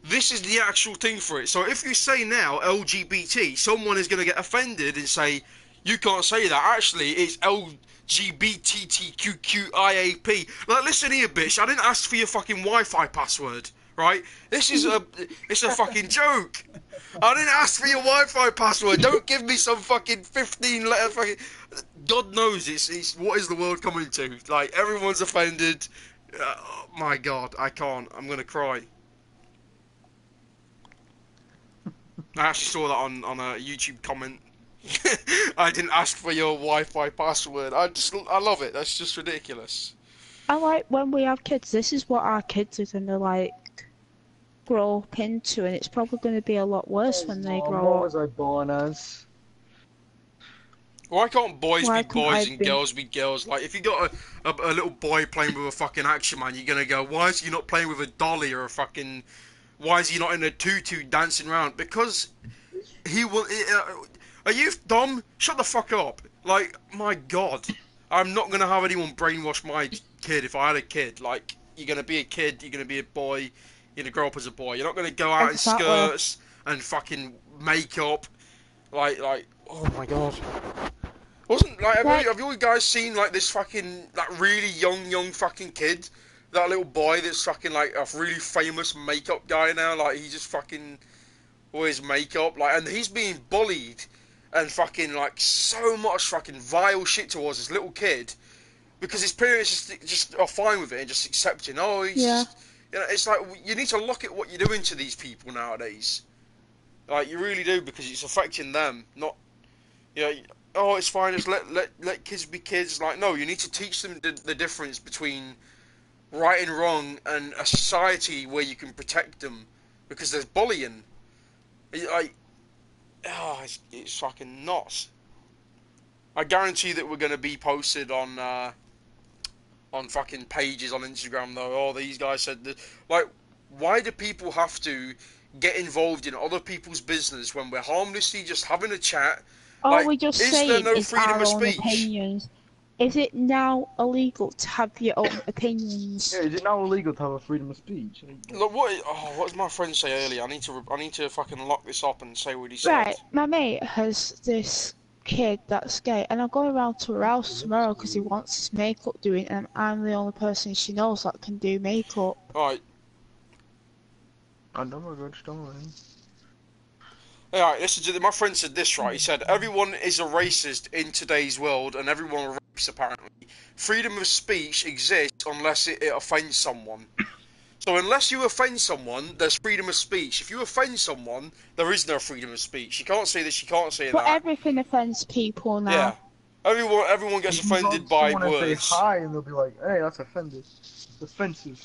This is the actual thing for it. So if you say now LGBT, someone is going to get offended and say, you can't say that. Actually, it's LGBTQQIAP. Like, listen here, bitch. I didn't ask for your fucking Wi-Fi password, right? It's a fucking joke. I didn't ask for your Wi-Fi password. Don't give me some fucking 15-letter fucking... God knows it's what is the world coming to? Like, everyone's offended. Oh my god, I can't. I'm gonna cry. I actually saw that on a YouTube comment. I didn't ask for your Wi-Fi password. I love it. That's just ridiculous.
I like when we have kids. This is what our kids are gonna like grow up into, and it's probably going to be a lot worse when they grow up.
What was I born as?
Why can't boys be boys and girls be girls? Like, if you got a little boy playing with a fucking Action Man, you're gonna go, why is he not playing with a dolly or a fucking... Why is he not in a tutu dancing around? Because he will... are you dumb? Shut the fuck up. Like, my god. I'm not gonna have anyone brainwash my kid if I had a kid. Like, you're gonna be a kid, you're gonna be a boy, you're gonna grow up as a boy. You're not gonna go out in skirts and fucking makeup. Like, oh my god. Wasn't like have you guys seen like this fucking that really young fucking kid, that little boy that's fucking like a really famous makeup guy now? Like he just fucking wears makeup, like, and he's being bullied and fucking like so much fucking vile shit towards this little kid because his parents just are fine with it and just accepting. Oh, he's just, you know, it's like you need to look at what you're doing to these people nowadays. Like you really do, because it's affecting them, not, you know. Oh, it's fine, just let kids be kids. Like, no, you need to teach them the difference between right and wrong and a society where you can protect them because there's bullying. It's fucking nuts. I guarantee that we're gonna be posted on fucking pages on Instagram though. Oh, these guys said that. Like, why do people have to get involved in other people's business when we're harmlessly just having a chat?
All we're just
is
saying
there no
is
freedom
our
of
own
speech?
opinions. Is it now illegal to have your own opinions?
Yeah, is it now illegal to have a freedom of speech?
Look, what did my friend say earlier? I need to fucking lock this up and say what he said.
Right, my mate has this kid that's gay, and I'm going around to her house tomorrow because he wants his makeup doing, and I'm the only person she knows that can do makeup.
Right.
I know my God, don't worry.
Alright, listen to my friend said this, right? He said, everyone is a racist in today's world, and everyone rapes, apparently. Freedom of speech exists unless it offends someone. So unless you offend someone, there's freedom of speech. If you offend someone, there is no freedom of speech. You can't say this, you can't say that.
But everything offends people now.
Yeah. Everyone gets offended by words.
Say hi and they'll be like, hey, that's offended. It's offensive.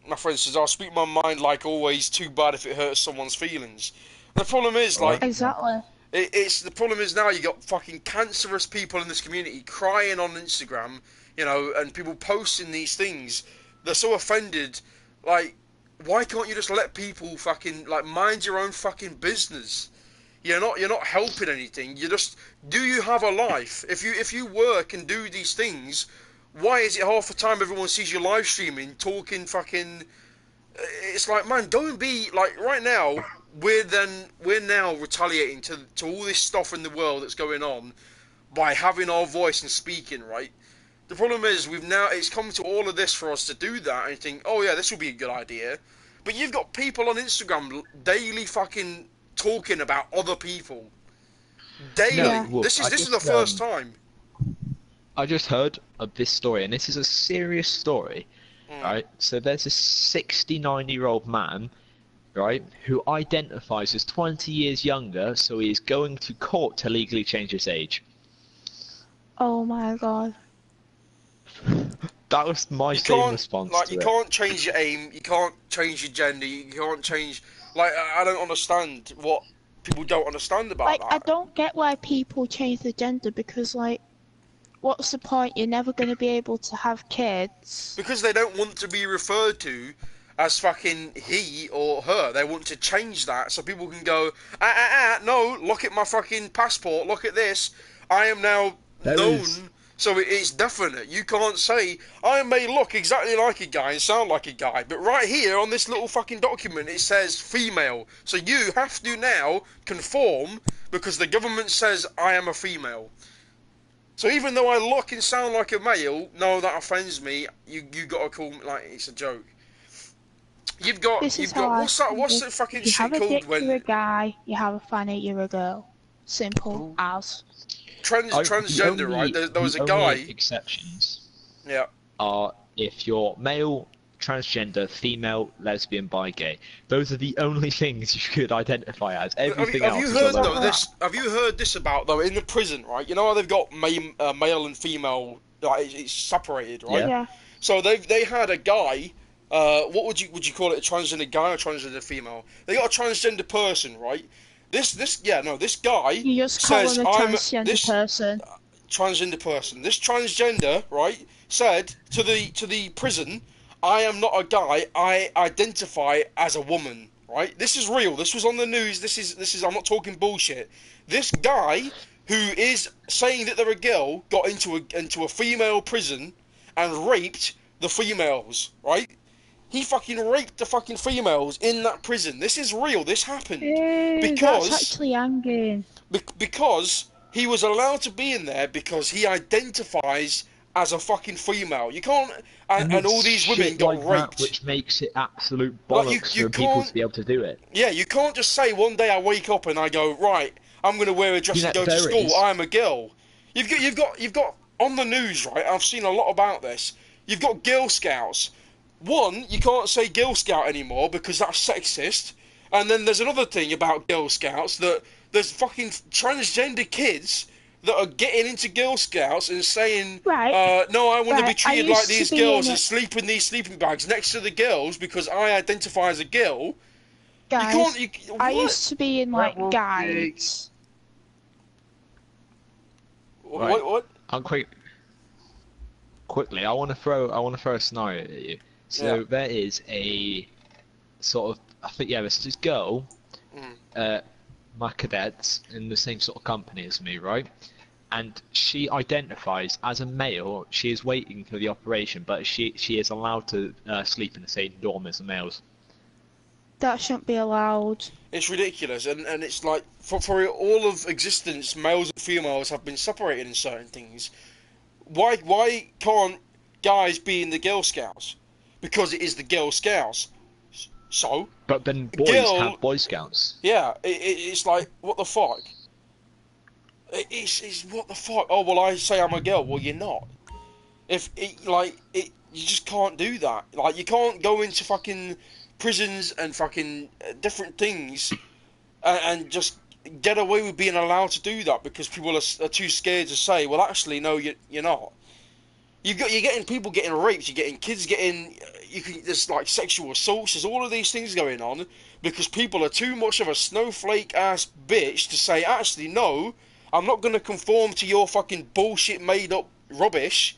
My friend says, I'll speak my mind like always, too bad if it hurts someone's feelings. The problem is, like...
Exactly.
The problem is now you got fucking cancerous people in this community crying on Instagram, you know, and people posting these things. They're so offended. Like, why can't you just let people fucking, like, mind your own fucking business? You're not helping anything. Do you have a life? If you work and do these things, why is it half the time everyone sees you live streaming, talking fucking... It's like, man, don't be... Like, right now, we're now retaliating to all this stuff in the world that's going on by having our voice and speaking, right? The problem is, it's come to all of this for us to do that, and you think, oh yeah, this will be a good idea. But you've got people on Instagram daily fucking talking about other people. Daily.
No, look,
this is the first time.
I just heard of this story, and this is a serious story, right? So there's a 69-year-old man, right, who identifies as 20 years younger, so he is going to court to legally change his age.
Oh my God.
That was my same response.
Like, you can't change your aim, you can't change your gender, you can't change... Like, I don't understand what people don't understand about that.
Like, I don't get why people change the gender, because, like, what's the point? You're never going to be able to have kids.
Because they don't want to be referred to as fucking he or her. They want to change that so people can go, no, look at my fucking passport, look at this. I am now known, so it's definite. You can't say, I may look exactly like a guy and sound like a guy, but right here on this little fucking document it says female. So you have to now conform because the government says I am a female. So even though I look and sound like a male, no, that offends me. You gotta call me, like, it's a joke. You've got what's the fucking shit called when
you're a guy, you have a fanny, you're a girl. Simple as.
Transgender, right? There was a guy.
Exceptions.
Yeah.
Are if you're male, transgender, female, lesbian, bi, gay. Those are the only things you could identify as. Everything else.
Have you heard this about though in the prison, right? You know how they've got male and female, like it's separated, right?
Yeah.
So they had a guy. What would you call it? A transgender guy or transgender female? They got a transgender person, right? This guy.
You just call him a transgender person.
Transgender person. This transgender, right, said to the prison, I am not a guy. I identify as a woman. Right? This is real. This was on the news. This is. I'm not talking bullshit. This guy who is saying that they're a girl got into a female prison and raped the females. Right? He fucking raped the fucking females in that prison. This is real. This happened.
That's actually hanging.
Because he was allowed to be in there because he identifies as a fucking female. You can't... And all these women got
like
raped.
That, which makes it absolute bollocks for people to be able to do it.
Yeah, you can't just say one day I wake up and I go, right, I'm going to wear a dress and go to school. I'm a girl. You've got on the news, right? I've seen a lot about this. You've got Girl Scouts. One, you can't say Girl Scout anymore because that's sexist. And then there's another thing about Girl Scouts that there's fucking transgender kids that are getting into Girl Scouts and saying,
Right.
no, I want to be treated like
to
these
be
girls
in
and sleep in these sleeping bags next to the girls because I identify as a girl.
Guys, I
what?
used to be in like guides.
Right.
What?
I'm quickly. I want to throw a scenario at you. So
Yeah.
there is a sort of, I think, yeah, there's this girl, my cadets in the same sort of company as me, right? And she identifies as a male. She is waiting for the operation, but she is allowed to sleep in the same dorm as the males.
That shouldn't be allowed.
It's ridiculous, and it's like for all of existence, males and females have been separated in certain things. Why can't guys be in the Girl Scouts? Because it is the Girl Scouts. So.
But then boys have Boy Scouts.
Yeah, it's like, what the fuck? It's what the fuck? Oh well, I say I'm a girl. Well, you're not. You just can't do that. Like, you can't go into fucking prisons and fucking different things and just get away with being allowed to do that because people are too scared to say, well, actually, no, you're not. You're getting people getting raped. You're getting kids getting. There's like sexual assaults. There's all of these things going on because people are too much of a snowflake ass bitch to say, actually, no, I'm not going to conform to your fucking bullshit made up rubbish,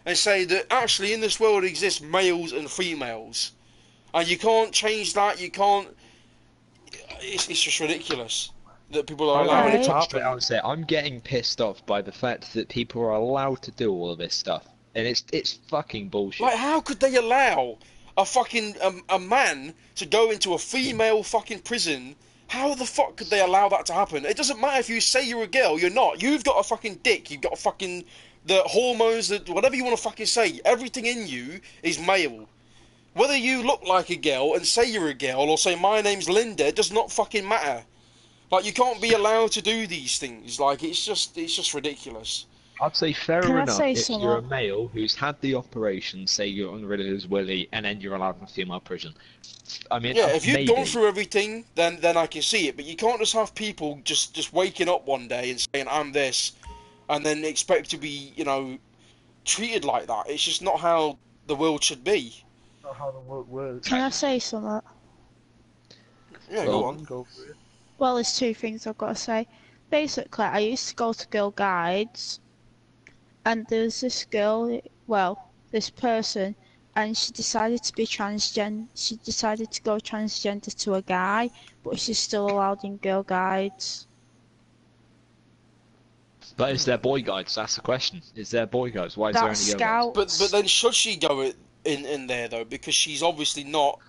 and say that actually in this world exists males and females, and you can't change that. You can't. It's just ridiculous that people are allowing it to happen.
Honestly, I'm getting pissed off by the fact that people are allowed to do all of this stuff. And it's fucking bullshit.
Like, how could they allow a fucking a man to go into a female fucking prison? How the fuck could they allow that to happen? It doesn't matter if you say you're a girl, you're not. You've got a fucking dick. You've got a fucking the hormones, whatever you want to fucking say. Everything in you is male. Whether you look like a girl and say you're a girl or say my name's Linda, it does not fucking matter. Like, you can't be allowed to do these things. Like, it's just ridiculous.
I'd say fair enough if you're a male who's had the operation, say you're unrid of his willy, and then you're allowed in a female prison. I mean,
yeah, if you've gone through everything, then I can see it. But you can't just have people just waking up one day and saying I'm this, and then expect to be, treated like that. It's just not how the world should be.
Not how the world works.
Can I say something?
Yeah, go on.
Go for it.
Well, there's two things I've got to say. Basically, I used to go to girl guides. And there was this girl, this person, and she decided to be transgender. She decided to go transgender to a guy, but she's still allowed in girl guides.
But is there boy guides? That's the question. Is there boy guides? Why is there only girl
guides? But then should she go in there though? Because she's obviously not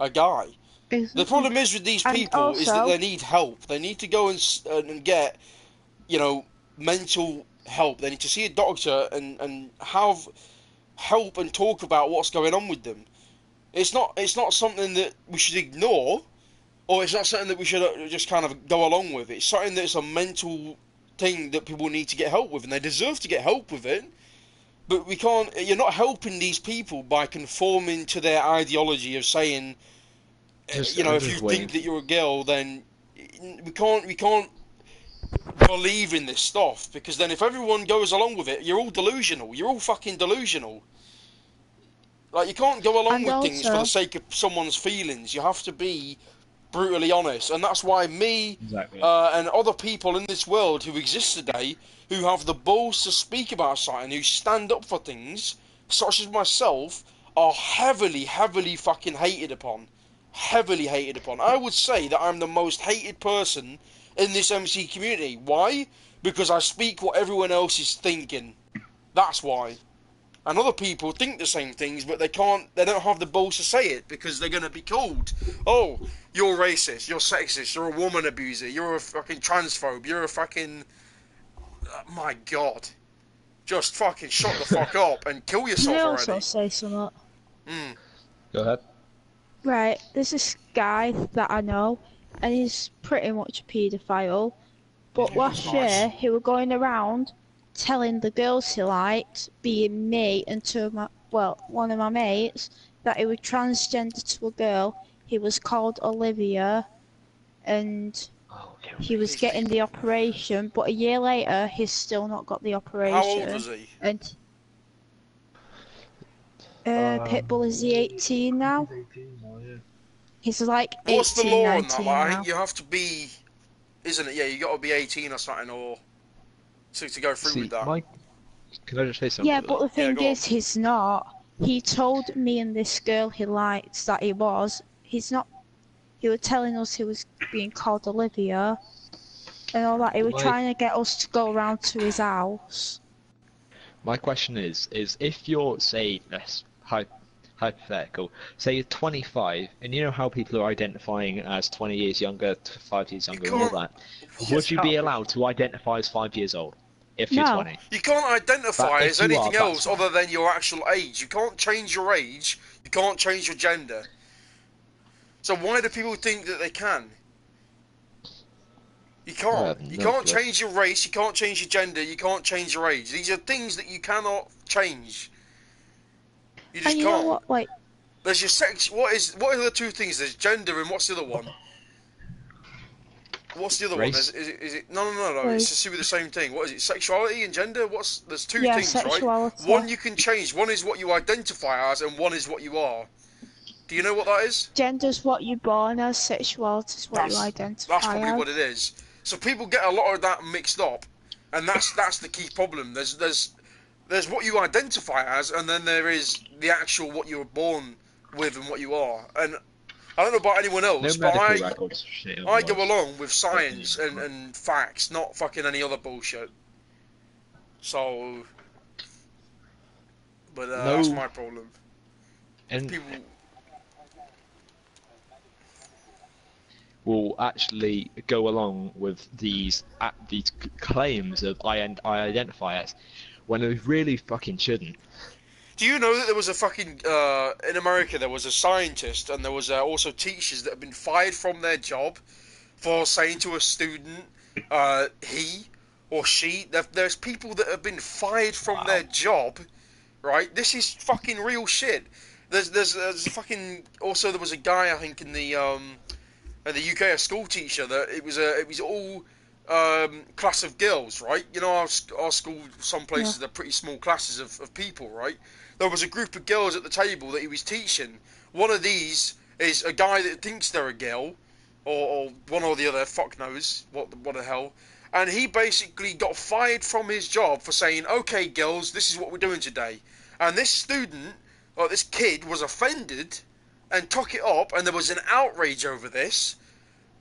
a guy. Exactly. The problem is with these people is that they need help. They need to go and get, mental help. They need to see a doctor and have help and talk about what's going on with them. It's not something that we should ignore, or it's not something that we should just kind of go along with. It's something that's a mental thing that people need to get help with, and they deserve to get help with it. But we can't. You're not helping these people by conforming to their ideology of saying, if you think that you're a girl, then we can't believe in this stuff, because then if everyone goes along with it, you're all delusional. You're all fucking delusional. Like, you can't go along with things for the sake of someone's feelings. You have to be brutally honest, and that's why me and other people in this world who exist today, who have the balls to speak about something, who stand up for things, such as myself, are heavily fucking hated upon. Heavily hated upon. I would say that I'm the most hated person in this MC community. Why? Because I speak what everyone else is thinking. That's why. And other people think the same things, but they don't have the balls to say it, because they're going to be called, oh, you're racist, you're sexist, you're a woman abuser, you're a fucking transphobe, you're a fucking... my God. Just fucking shut the fuck up and kill yourself already.
Can I also say something?
Go ahead.
Right, there's this guy that I know, and he's pretty much a paedophile, but last year he was going around telling the girls he liked, being me and one of my mates, that he was transgender to a girl. He was called Olivia, and he was getting the operation, but a year later, he's still not got the operation.
How old was he?
And Pitbull, is he 18 now?
He's 18 now, yeah.
He's like 18,
What's the law on that? Like,
now.
I think you have to be, isn't it? Yeah, you got to be 18 or something, or to go through with that.
Can I just say something?
Yeah, but the thing is, he's not. He told me and this girl he liked that he was. He's not. He was telling us he was being called Olivia and all that. He was trying to get us to go around to his house.
My question is if you're, say, hypothetical, say you're 25, and you know how people are identifying as 20 years younger, 5 years younger, and all that, would you be allowed to identify as 5 years old if you're 20?
You can't identify as anything else other than your actual age. You can't change your age, you can't change your gender. So why do people think that they can? You can't. You can't change your race, you can't change your gender, you can't change your age. These are things that you cannot change. You just can't.
Know what? Like,
there's your sex. What are the two things? There's gender and what's the other one? What's the other one? Is it? No. It's to do with the same thing. What is it? Sexuality and gender? There's two things, right? One you can change. One is what you identify as, and one is what you are. Do you know what that is?
Gender's what you're born as. Sexuality is what you identify as.
That's probably what it is. So people get a lot of that mixed up, and that's the key problem. There's what you identify as, and then there is the actual what you were born with and what you are. And I don't know about anyone else, but I go along with science and facts, not fucking any other bullshit. So, but that's my problem.
And
people
will actually go along with these claims of I identify as, when they really fucking shouldn't.
Do you know that there was a fucking in America there was a scientist and there was also teachers that have been fired from their job for saying to a student he or she. There's people that have been fired from their job, right? This is fucking real shit. There's fucking also there was a guy I think in the UK, a school teacher that it was all class of girls, right? You know, our school, some places are pretty small classes of people, right? There was a group of girls at the table that he was teaching. One of these is a guy that thinks they're a girl, or one or the other, fuck knows, what the hell. And he basically got fired from his job for saying, okay, girls, this is what we're doing today. And this student, or this kid, was offended and took it up, and there was an outrage over this,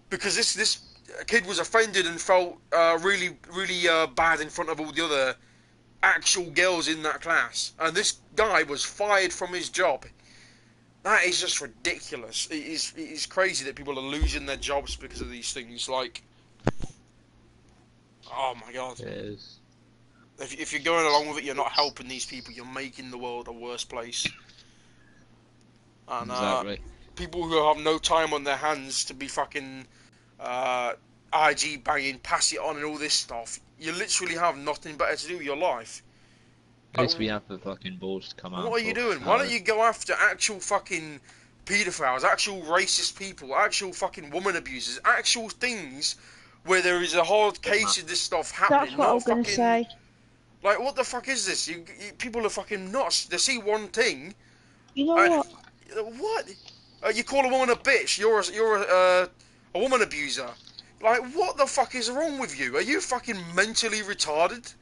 because this kid was offended and felt really bad in front of all the other actual girls in that class, and this guy was fired from his job. That is just ridiculous. It is crazy that people are losing their jobs because of these things. Like, oh my god.
Yes.
If you're going along with it, you're not helping these people. You're making the world a worse place. And
exactly.
People who have no time on their hands to be fucking IG banging, pass it on and all this stuff. You literally have nothing better to do with your life.
At least we have the fucking balls to come out.
What are you doing? Why don't you go after actual fucking paedophiles, actual racist people, actual fucking woman abusers, actual things where there is a hard case of this stuff happening?
That's what I was going to say.
Like, what the fuck is this? People are fucking nuts. They see one thing.
You know
what? You call a woman a bitch. You're a woman abuser. Like, what the fuck is wrong with you? Are you fucking mentally retarded?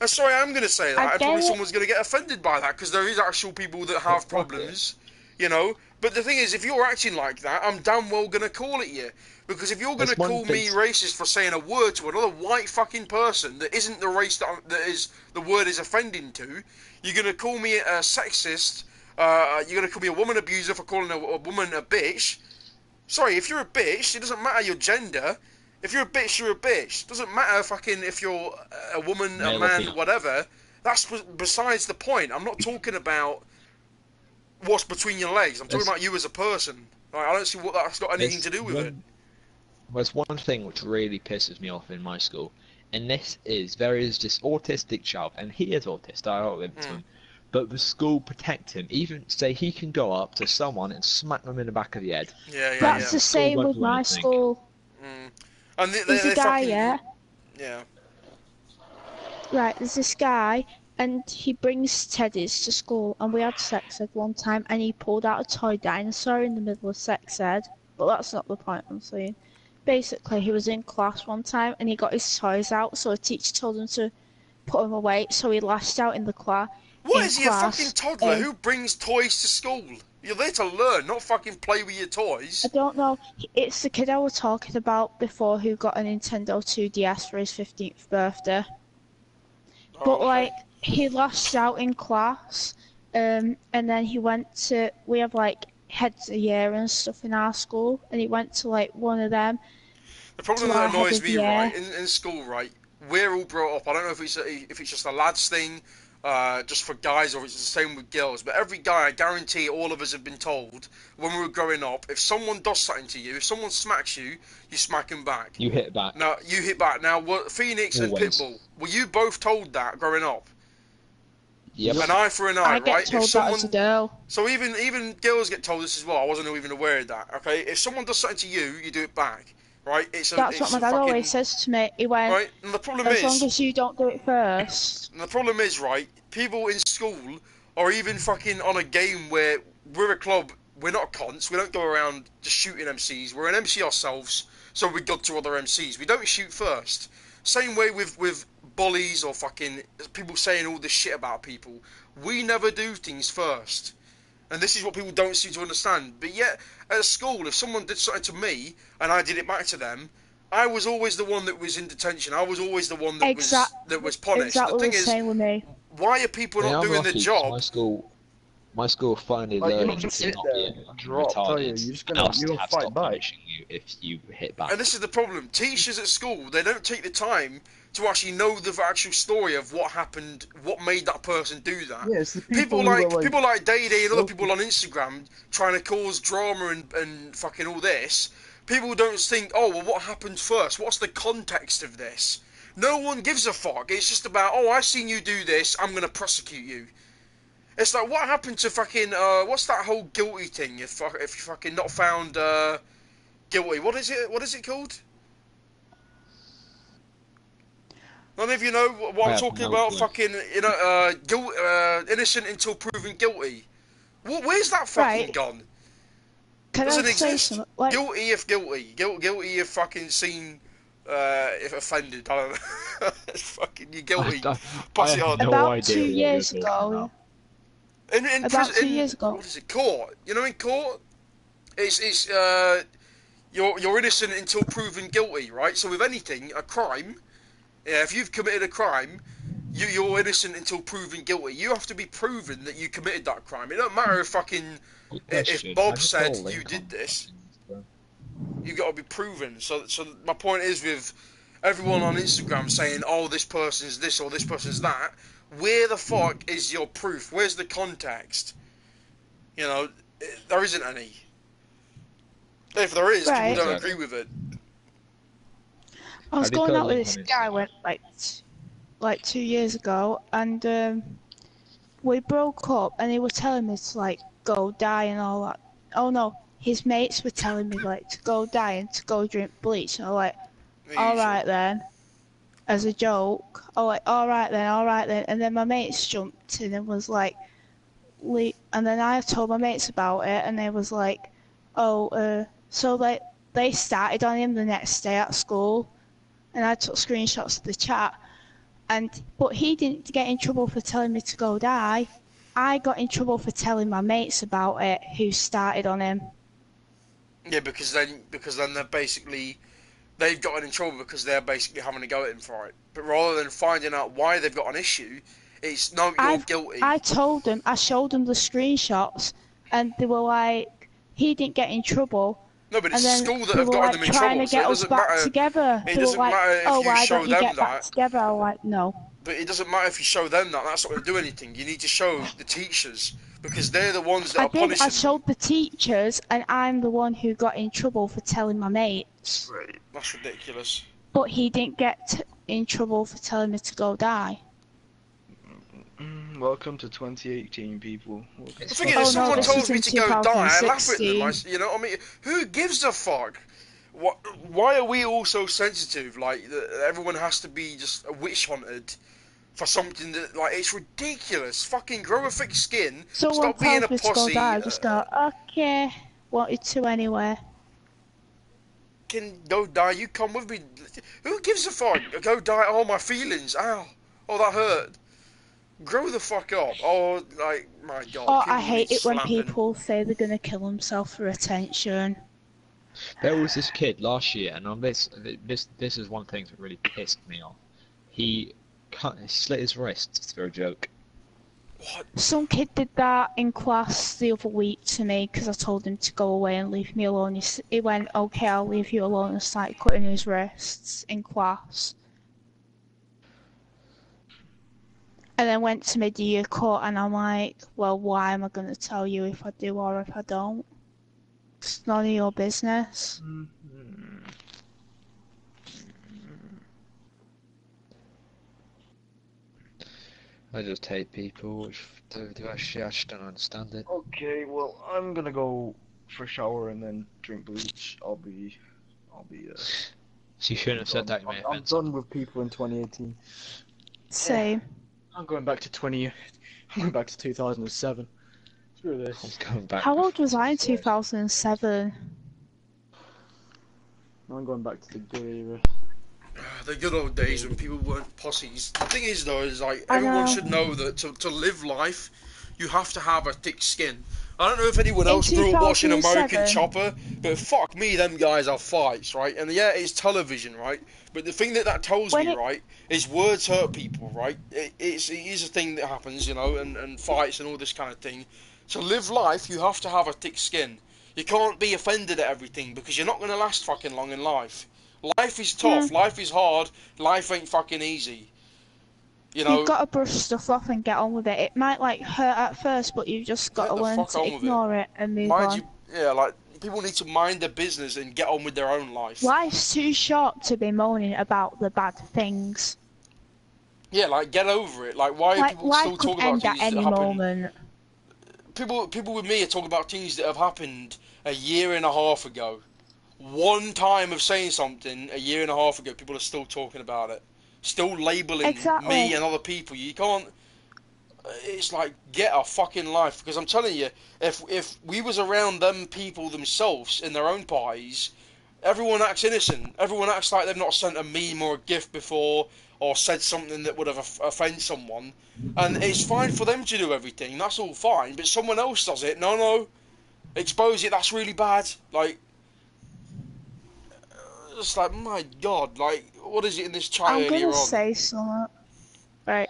Sorry, I'm going to say that. And probably someone's going to get offended by that, because there is actual people that have problems, you know. But the thing is, if you're acting like that, I'm damn well going to call it you. Because if you're going to call me racist for saying a word to another white fucking person that isn't the race that is the word is offending to, you're going to call me a sexist, you're going to call me a woman abuser for calling a woman a bitch. Sorry, if you're a bitch, it doesn't matter your gender. If you're a bitch, you're a bitch. It doesn't matter fucking if you're a woman, a man, whatever. That's besides the point. I'm not talking about what's between your legs. I'm talking about you as a person. Like, I don't see what that's got anything to do with it.
There's one thing which really pisses me off in my school, and this is there is this autistic child, and he is autistic. I don't live to him, but the school protect him. Even say he can go up to someone and smack them in the back of the head.
Yeah.
That's the same with my school.
And
there's a guy,
fucking,
yeah.
Yeah.
Right, there's this guy, and he brings teddies to school, and we had sex ed one time, and he pulled out a toy dinosaur in the middle of sex ed. But that's not the point I'm saying. Basically, he was in class one time, and he got his toys out, so a teacher told him to put them away, so he lashed out in the class.
What is he, a fucking toddler? Who brings toys to school? You're there to learn, not fucking play with your toys.
I don't know. It's the kid I was talking about before who got a Nintendo 2DS for his 15th birthday.
Oh,
But
okay.
like, he lashed out in class, and then he went to, we have like heads of year and stuff in our school, and he went to like one of them.
The problem that annoys me, right, in school, right, we're all brought up, I don't know if it's just a lads thing, just for guys, or it's the same with girls, but every guy, I guarantee all of us have been told, when we were growing up, if someone does something to you, if someone smacks you, you smack him back.
You hit back.
Now, you hit back. Now, Phoenix and Pitbull, were you both told that growing up?
Yep.
An eye for an eye,
I
right?
get told that as a girl.
So even girls get told this as well. I wasn't even aware of that. Okay, if someone does something to you, you do it back, right?
That's what my dad always says to me. He went,
right? And the problem
as long as you don't do it first.
And the problem is, right? People in school, or even fucking on a game where we're a club, we're not cons. We don't go around just shooting MCs. We're an MC ourselves, so we go to other MCs. We don't shoot first. Same way with bullies or fucking people saying all this shit about people. We never do things first. And this is what people don't seem to understand. But yet, at school, if someone did something to me and I did it back to them, I was always the one that was in detention. I was always the one that was punished.
Exactly
the thing
the same with me.
Why are people not doing the job?
My school finally learning to not be retarded.
You'll fight back.
You if you hit back.
And this is the problem. Teachers at school, they don't take the time to actually know the actual story of what happened, what made that person do that.
Yeah, it's the
people like Day Day and other people on Instagram trying to cause drama and fucking all this. People don't think, oh, well, what happened first? What's the context of this? No one gives a fuck. It's just about, oh, I've seen you do this, I'm going to prosecute you. It's like, what happened to fucking, what's that whole guilty thing if you're fucking not found guilty? What is it called? None of you know what I'm talking about? Clue. Fucking, innocent until proven guilty. Where's that fucking gone? Doesn't exist. Like... Guilty if guilty. Guilty if fucking seen, if offended. I don't know. Fucking, you're guilty. Pass it on.
About 2 years ago.
About
2 years ago.
What is it? Court. You know, in court, it's you're innocent until proven guilty, right? So with anything, a crime, yeah, if you've committed a crime, you're innocent until proven guilty. You have to be proven that you committed that crime. It don't matter if if Bob said you did this, you got to be proven. So my point is, with everyone on Instagram saying, oh, this person's this or this person's that, where the fuck is your proof? Where's the context? You know, there isn't any. If there is, people don't agree with it.
I was going out with this guy like 2 years ago, and we broke up, and he was telling me to like go die and all that. Oh no, his mates were telling me like to go die and to go drink bleach, and I'm like, all right then, as a joke. I'm like, all right then, and then my mates jumped in and was like, and then I told my mates about it, and they was like, oh, so they started on him the next day at school, and I took screenshots of the chat, but he didn't get in trouble for telling me to go die. I got in trouble for telling my mates about it, who started on him.
Yeah, because then they've gotten in trouble because they're basically having a go at him for it. But rather than finding out why they've got an issue, it's no, you're guilty.
I told them, I showed them the screenshots, and they were like, he didn't get in trouble.
No, but it's the school that have gotten them in trouble, so it doesn't matter.
Together.
It doesn't matter if you show them that.
Back together? I'm like, no.
But it doesn't matter if you show them that. That's not going to do anything. You need to show the teachers, because they're the ones that are punishing.
I showed the teachers, and I'm the one who got in trouble for telling my mates.
Right. That's ridiculous.
But he didn't get in trouble for telling me to go die.
Welcome to 2018, people.
The thing is, if someone tells me to go die, I laugh at them. You know what I mean? Who gives a fuck? Why are we all so sensitive? Like, everyone has to be just witch hunted for something that, like, it's ridiculous. Fucking grow a thick skin.
Someone
Stop being a
tells me to go
pussy.
die, I just go, okay, wanted to anyway.
Can go die. You come with me. Who gives a fuck? Go die. Oh, my feelings. Ow. Oh, that hurt. Grow the fuck up. Oh, like, my God.
Oh, I hate it when people say they're gonna kill themselves for attention.
There was this kid last year, and on this is one thing that really pissed me off. He slit his wrists for a joke.
What?
Some kid did that in class the other week to me because I told him to go away and leave me alone. He went, okay, I'll leave you alone, and started cutting his wrists in class. And then went to mid-year cut, and I'm like, well, why am I going to tell you if I do or if I don't? It's none of your business.
I just hate people which do that shit. I just don't understand it.
Okay, well, I'm gonna go for a shower and then drink bleach. I'll be.
So you shouldn't have said that. You may
I'm done with people in 2018.
Same.
I'm going back to 2007. Screw this.
I'm going back.
How old was I in 2007?
I'm going back to the good era.
The good old days when people weren't pussies. The thing is, though, is like everyone should know that to live life, you have to have a thick skin. I don't know if anyone else grew up watching American Chopper, but fuck me, them guys are fights, right? And yeah, it's television, right? But the thing that tells me, right, is words hurt people, right? It is a thing that happens, you know, and fights and all this kind of thing. To live life, you have to have a thick skin. You can't be offended at everything because you're not going to last fucking long in life. Life is tough, life is hard, life ain't fucking easy. You know,
you've got to brush stuff off and get on with it. It might like hurt at first, but you've just got to learn to ignore it and move on.
Yeah, like people need to mind their business and get on with their own life.
Life's too short to be moaning about the bad things.
Yeah, like get over it. Like why are people still talking about things that happen? People with me are talking about things that have happened a year and a half ago. One time of saying something a year and a half ago, people are still talking about it. Still labelling me and other people. You can't. It's like, get a fucking life. Because I'm telling you, if we was around them people themselves in their own parties, everyone acts innocent. Everyone acts like they've not sent a meme or a gift before, or said something that would have offended someone. And it's fine for them to do everything. That's all fine. But someone else does it. No. Expose it. That's really bad. Like. Just like, my God, like, what is it in this chat earlier on?
I'm gonna say something. Right.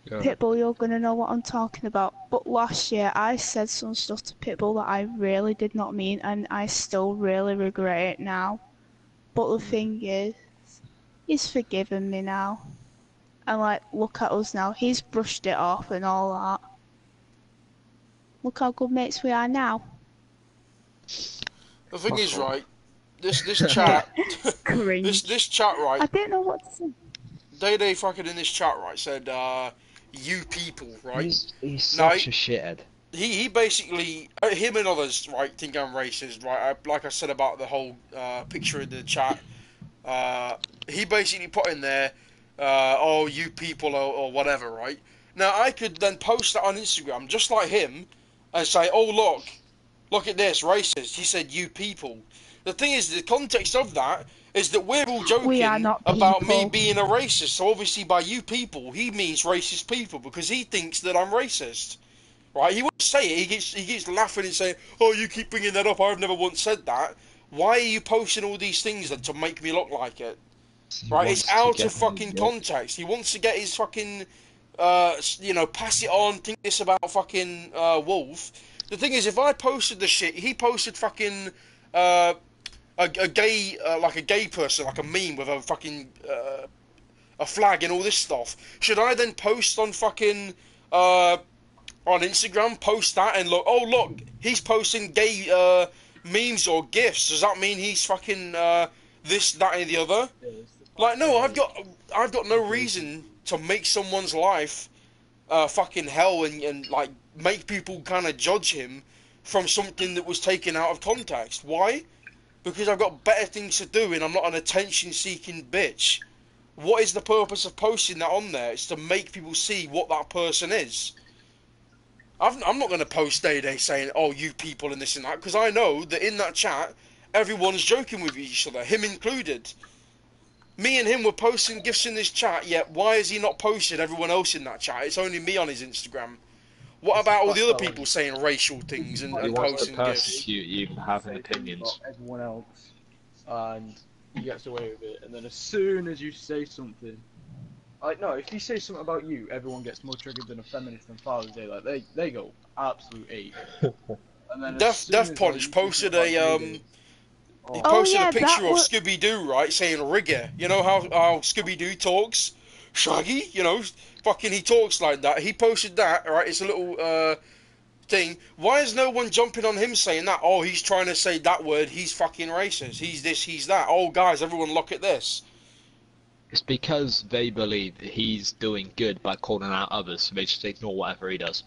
Pitbull, you're gonna know what I'm talking about. But last year, I said some stuff to Pitbull that I really did not mean, and I still really regret it now. But the thing is, he's forgiven me now. And, like, look at us now. He's brushed it off and all that. Look how good mates we are now.
The thing is, right, this chat, this chat, right.
I didn't know what to say.
Day fucking in this chat, right, said, you people, right.
He's such a shithead.
He basically, him and others, right, think I'm racist, right. Like I said about the whole picture in the chat, he basically put in there, oh, you people or whatever, right. Now I could then post that on Instagram just like him and say, oh look at this, racist. He said you people. The thing is, the context of that is that we're all joking about me being a racist. So obviously by you people, he means racist people because he thinks that I'm racist. Right? He won't say it. He gets laughing and saying, oh, you keep bringing that up. I've never once said that. Why are you posting all these things then to make me look like it? Right? It's out of fucking context. He wants to get his fucking, you know, pass it on, think this about fucking Wolf. The thing is, if I posted the shit, he posted fucking a gay, like a gay person, like a meme with a fucking a flag and all this stuff. Should I then post on fucking on Instagram, post that and look? Oh look, he's posting gay memes or gifs. Does that mean he's fucking this, that, and the other? Like no, I've got no reason to make someone's life fucking hell and like make people kind of judge him from something that was taken out of context. Why? because I've got better things to do and I'm not an attention-seeking bitch. What is the purpose of posting that on there? It's to make people see what that person is. I'm not going to post day saying, oh, you people and this and that, because I know that in that chat, everyone's joking with each other, him included. Me and him were posting gifts in this chat, yet why has he not posted everyone else in that chat? It's only me on his Instagram. What about all the other people saying racial things and posting gifts?
You having opinions.
About everyone else, and he gets away with it. And then as soon as you say something, like no, if he says something about you, everyone gets more triggered than a feminist on Father's Day. Like they go absolute ape. And then
Death Punch posted a he posted a picture of Scooby-Doo, right, saying rigger. You know how Scooby-Doo talks? Shaggy, you know, fucking he talks like that. He posted that, right, it's a little thing. Why is no one jumping on him saying that? Oh, he's trying to say that word, he's fucking racist. He's this, he's that. Oh, guys, everyone look at this.
It's because they believe that he's doing good by calling out others, so they just ignore whatever he does.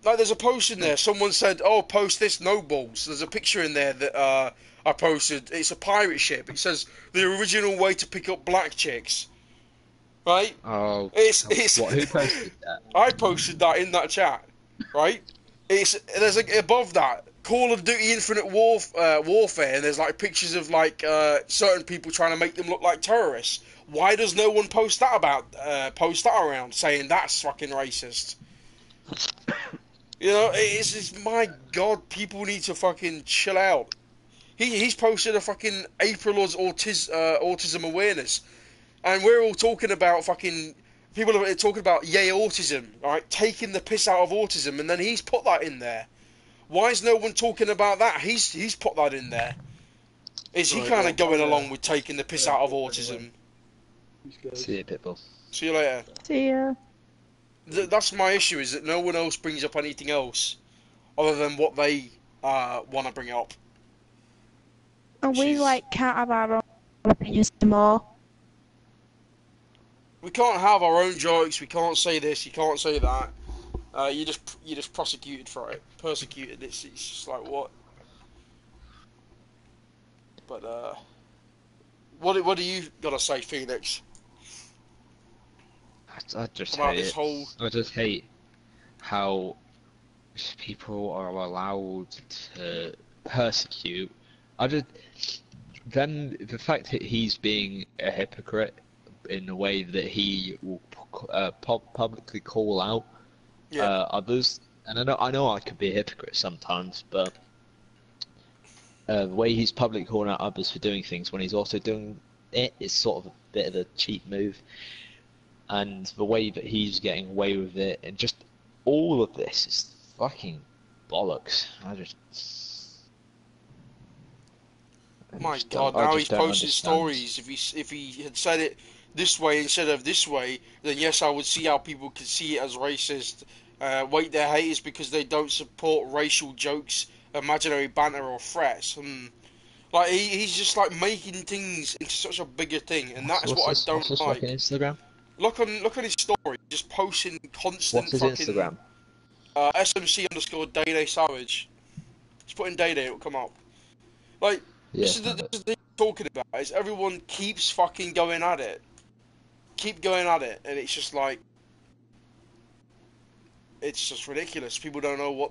Like, there's a post in there. Someone said, "Oh, post this, no balls." There's a picture in there that I posted. It's a pirate ship. It says the original way to pick up black chicks. Right?
Oh.
It's
what? Who posted that?
I posted that in that chat. Right? There's above that Call of Duty Infinite Warfare, and there's like pictures of like certain people trying to make them look like terrorists. Why does no one post that around saying that's fucking racist? You know, it's my God, people need to fucking chill out. He's posted a fucking April autism awareness, and we're all talking about fucking people are talking about yay autism, right? Taking the piss out of autism, and then he's put that in there. Why is no one talking about that? He's put that in there. Is he kind of going along with taking the piss out of autism?
See you, Pitbull.
See you later.
See ya.
That's my issue, is that no one else brings up anything else other than what they want to bring up.
And we can't have our own opinions anymore.
We can't have our own jokes. We can't say this. You can't say that. You're just prosecuted for it. Persecuted. It's just like what. But what do you gotta say, Phoenix?
I just
about
hate
this
it.
whole.
I just hate how people are allowed to persecute. Then the fact that he's being a hypocrite in a way that he will publicly call out others, and I know I could be a hypocrite sometimes, but the way he's publicly calling out others for doing things when he's also doing it is sort of a bit of a cheap move. And the way that he's getting away with it, and just all of this is fucking bollocks.
My God! Now he's posting stories. If he had said it this way instead of this way, then yes, I would see how people could see it as racist. Wait, they're haters because they don't support racial jokes, imaginary banter, or threats. Like he's just like making things into such a bigger thing, and that's what I don't like.
Instagram?
Look on his story, just posting constant.
What's his
fucking,
Instagram?
SMC_Day Savage. Just put in Day, it'll come up. Like, this is the thing I'm talking about, is everyone keeps fucking going at it. Keep going at it, and it's just like, it's just ridiculous. People don't know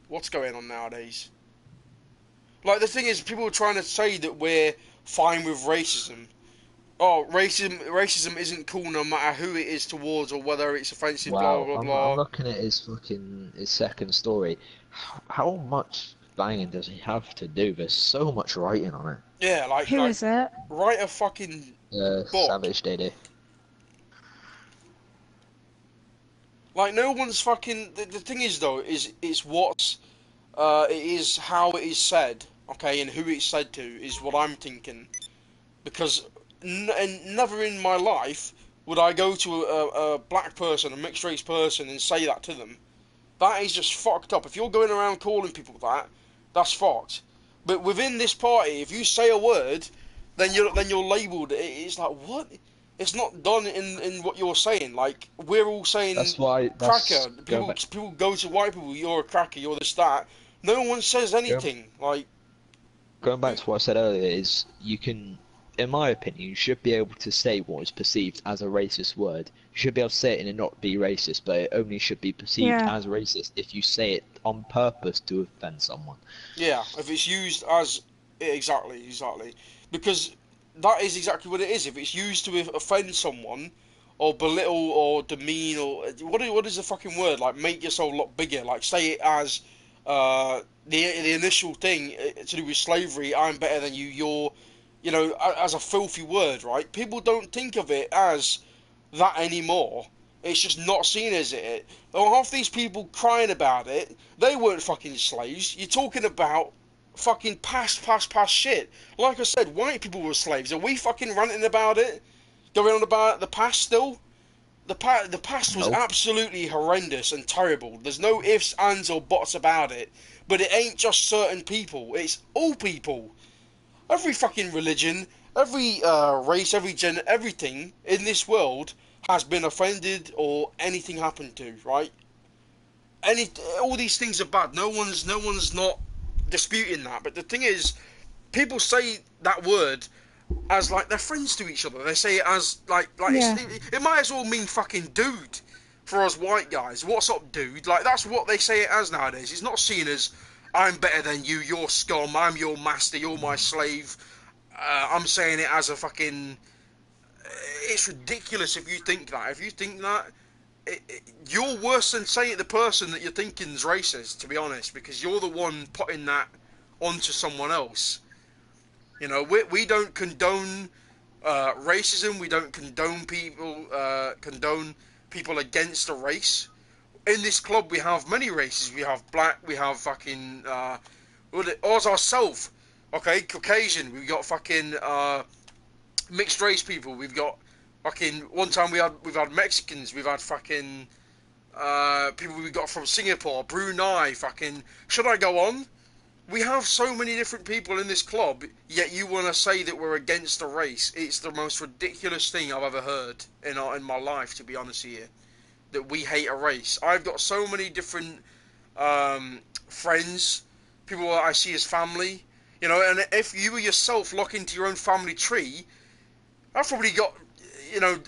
what's going on nowadays. Like, the thing is, people are trying to say that we're fine with racism. Oh, racism isn't cool no matter who it is towards or whether it's offensive,
Wow,
blah, blah, blah.
I'm looking at his second story. How much banging does he have to do? There's so much writing on it.
Yeah, like...
Who is it?
Write a fucking book.
Savage Day.
Like, no one's fucking... The thing is, though, is what's... it is how it is said, okay, and who it's said to is what I'm thinking. Because... and never in my life would I go to a black person, a mixed race person, and say that to them. That is just fucked up. If you're going around calling people that, that's fucked. But within this party, if you say a word, then you're labelled. It's like, what? It's not done in what you're saying. Like, we're all saying cracker. People go to white people, you're a cracker, you're this, that. No one says anything. Like,
going back to what I said earlier, is you can, in my opinion, you should be able to say what is perceived as a racist word. You should be able to say it and it not be racist, but it only should be perceived as racist if you say it on purpose to offend someone.
Yeah, if it's used as exactly, because that is exactly what it is. If it's used to offend someone, or belittle, or demean, or what is the fucking word? Like make yourself look bigger. Like say it as the initial thing to do with slavery. I'm better than you. You're, as a filthy word, right? People don't think of it as that anymore. It's just not seen as it. Half these people crying about it, they weren't fucking slaves. You're talking about fucking past shit. Like I said, white people were slaves. Are we fucking ranting about it? Going on about the past still? The past was absolutely horrendous and terrible. There's no ifs, ands, or buts about it. But it ain't just certain people. It's all people. Every fucking religion, every race, every gender, everything in this world has been offended or anything happened to, right? All these things are bad. No one's not disputing that. But the thing is, people say that word as like they're friends to each other. They say it as like it might as well mean fucking dude for us white guys. What's up, dude? Like that's what they say it as nowadays. It's not seen as I'm better than you, you're scum, I'm your master, you're my slave. I'm saying it as a fucking. It's ridiculous if you think that. If you think that, you're worse than saying the person that you're thinking is racist, to be honest, because you're the one putting that onto someone else. We don't condone racism. We don't condone people against a race. In this club, we have many races. We have black. We have fucking us ourselves. Okay, Caucasian. We've got fucking mixed race people. We've got fucking one time we've had Mexicans. We've had fucking people we got from Singapore, Brunei. Fucking should I go on? We have so many different people in this club, yet you want to say that we're against a race. It's the most ridiculous thing I've ever heard in my life, to be honest with you. That we hate a race. I've got so many different friends, people that I see as family, and if you yourself look into your own family tree, I've probably got,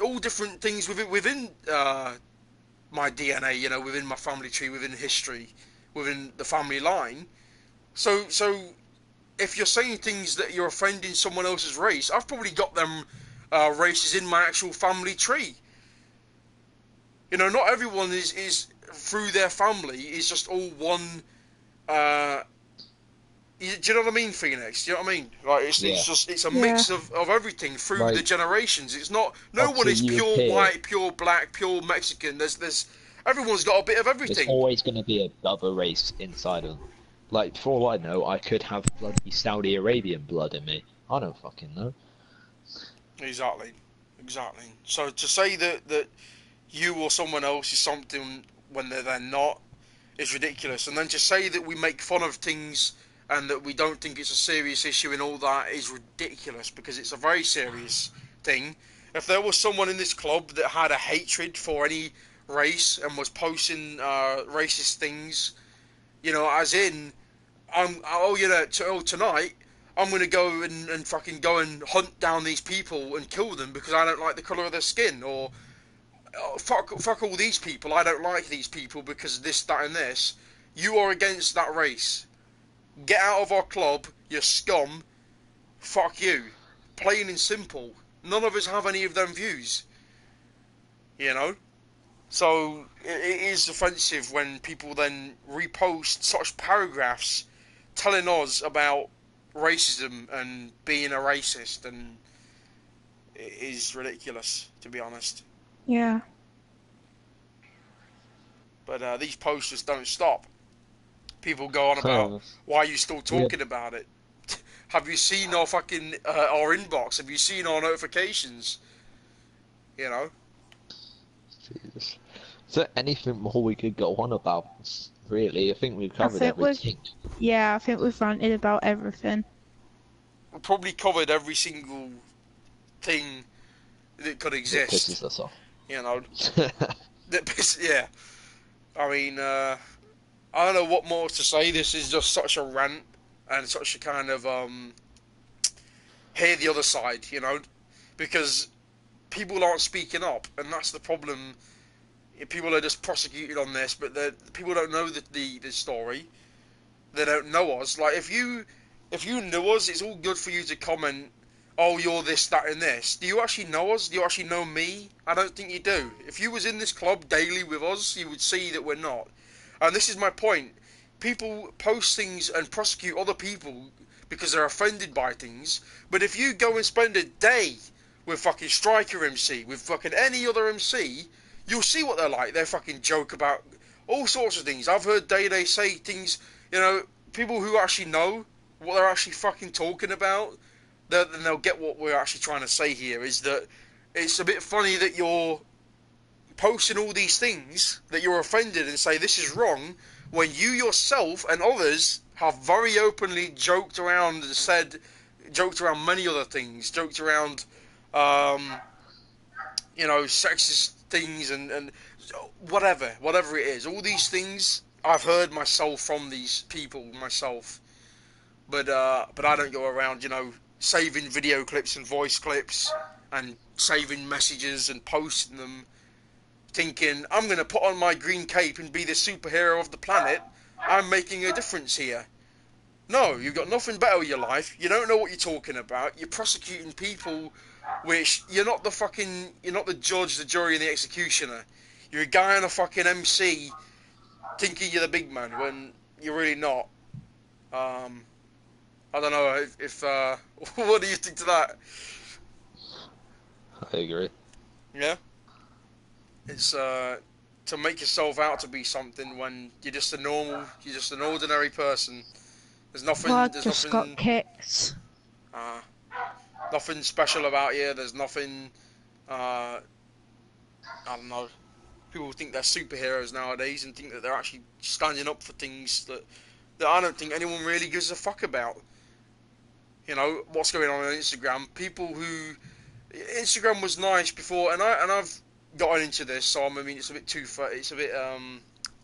all different things within my DNA, within my family tree, within history, within the family line. So if you're saying things that you're offending someone else's race, I've probably got them races in my actual family tree. Not everyone is through their family is just all one. Do you know what I mean, Phoenix? Do you know what I mean? Like it's a mix of everything through the generations. It's not no one is pure white, pure black, pure Mexican. There's everyone's got a bit of everything.
There's always going to be another race inside of them. Like, for all I know, I could have bloody Saudi Arabian blood in me. I don't fucking know.
Exactly. So to say that you or someone else is something when they're not is ridiculous. And then to say that we make fun of things and that we don't think it's a serious issue and all that is ridiculous, because it's a very serious thing. If there was someone in this club that had a hatred for any race and was posting racist things, as in, tonight I'm going to go and fucking go and hunt down these people and kill them because I don't like the colour of their skin, or fuck all these people, I don't like these people because of this, that and this. You are against that race. Get out of our club, you scum. Fuck you. Plain and simple. None of us have any of them views. So it is offensive when people then repost such paragraphs telling us about racism and being a racist, and it is ridiculous, to be honest.
Yeah.
But these posts just don't stop. People go on about, why are you still talking about it? Have you seen our fucking our inbox? Have you seen our notifications?
Jesus. Is there anything more we could go on about? Really, I think we've covered everything.
I think we've ranted about everything.
We've probably covered every single thing that could exist.
It pisses us off.
Yeah. I mean, I don't know what more to say. This is just such a rant. and such a kind of hear the other side, you know, because people aren't speaking up, and that's the problem. People are just prosecuted on this, but people don't know the story. They don't know us. Like, if you knew us, it's all good for you to comment, oh, you're this, that, and this. Do you actually know us? Do you actually know me? I don't think you do. If you was in this club daily with us, you would see that we're not. And this is my point. People post things and prosecute other people because they're offended by things. But if you go and spend a day with fucking Striker MC, with fucking any other MC, you'll see what they're like. They fucking joke about all sorts of things. I've heard Day say things, you know, people who actually know what they're actually fucking talking about, then they'll get what we're actually trying to say here, is that it's a bit funny that you're posting all these things, that you're offended and say this is wrong, when you yourself and others have very openly joked around and joked around many other things, joked around, you know, sexist things and whatever it is. All these things I've heard myself from these people myself, but I don't go around, you know, saving video clips and voice clips and saving messages and posting them, thinking I'm gonna put on my green cape and be the superhero of the planet. I'm making a difference here. No, you've got nothing better with your life. You don't know what you're talking about. You're prosecuting people, which you're not the judge, the jury, and the executioner. You're a guy on a fucking MC thinking you're the big man when you're really not. I don't know if what do you think to that?
I agree.
Yeah? It's to make yourself out to be something when you're just an ordinary person. There's nothing.
Well,
There's
just
nothing.
got kicked.
Nothing special about you. There's nothing. I don't know. People think they're superheroes nowadays and think that they're actually standing up for things that I don't think anyone really gives a fuck about. You know what's going on Instagram. Instagram was nice before, and I've gotten into this. So I mean, it's a bit it's a bit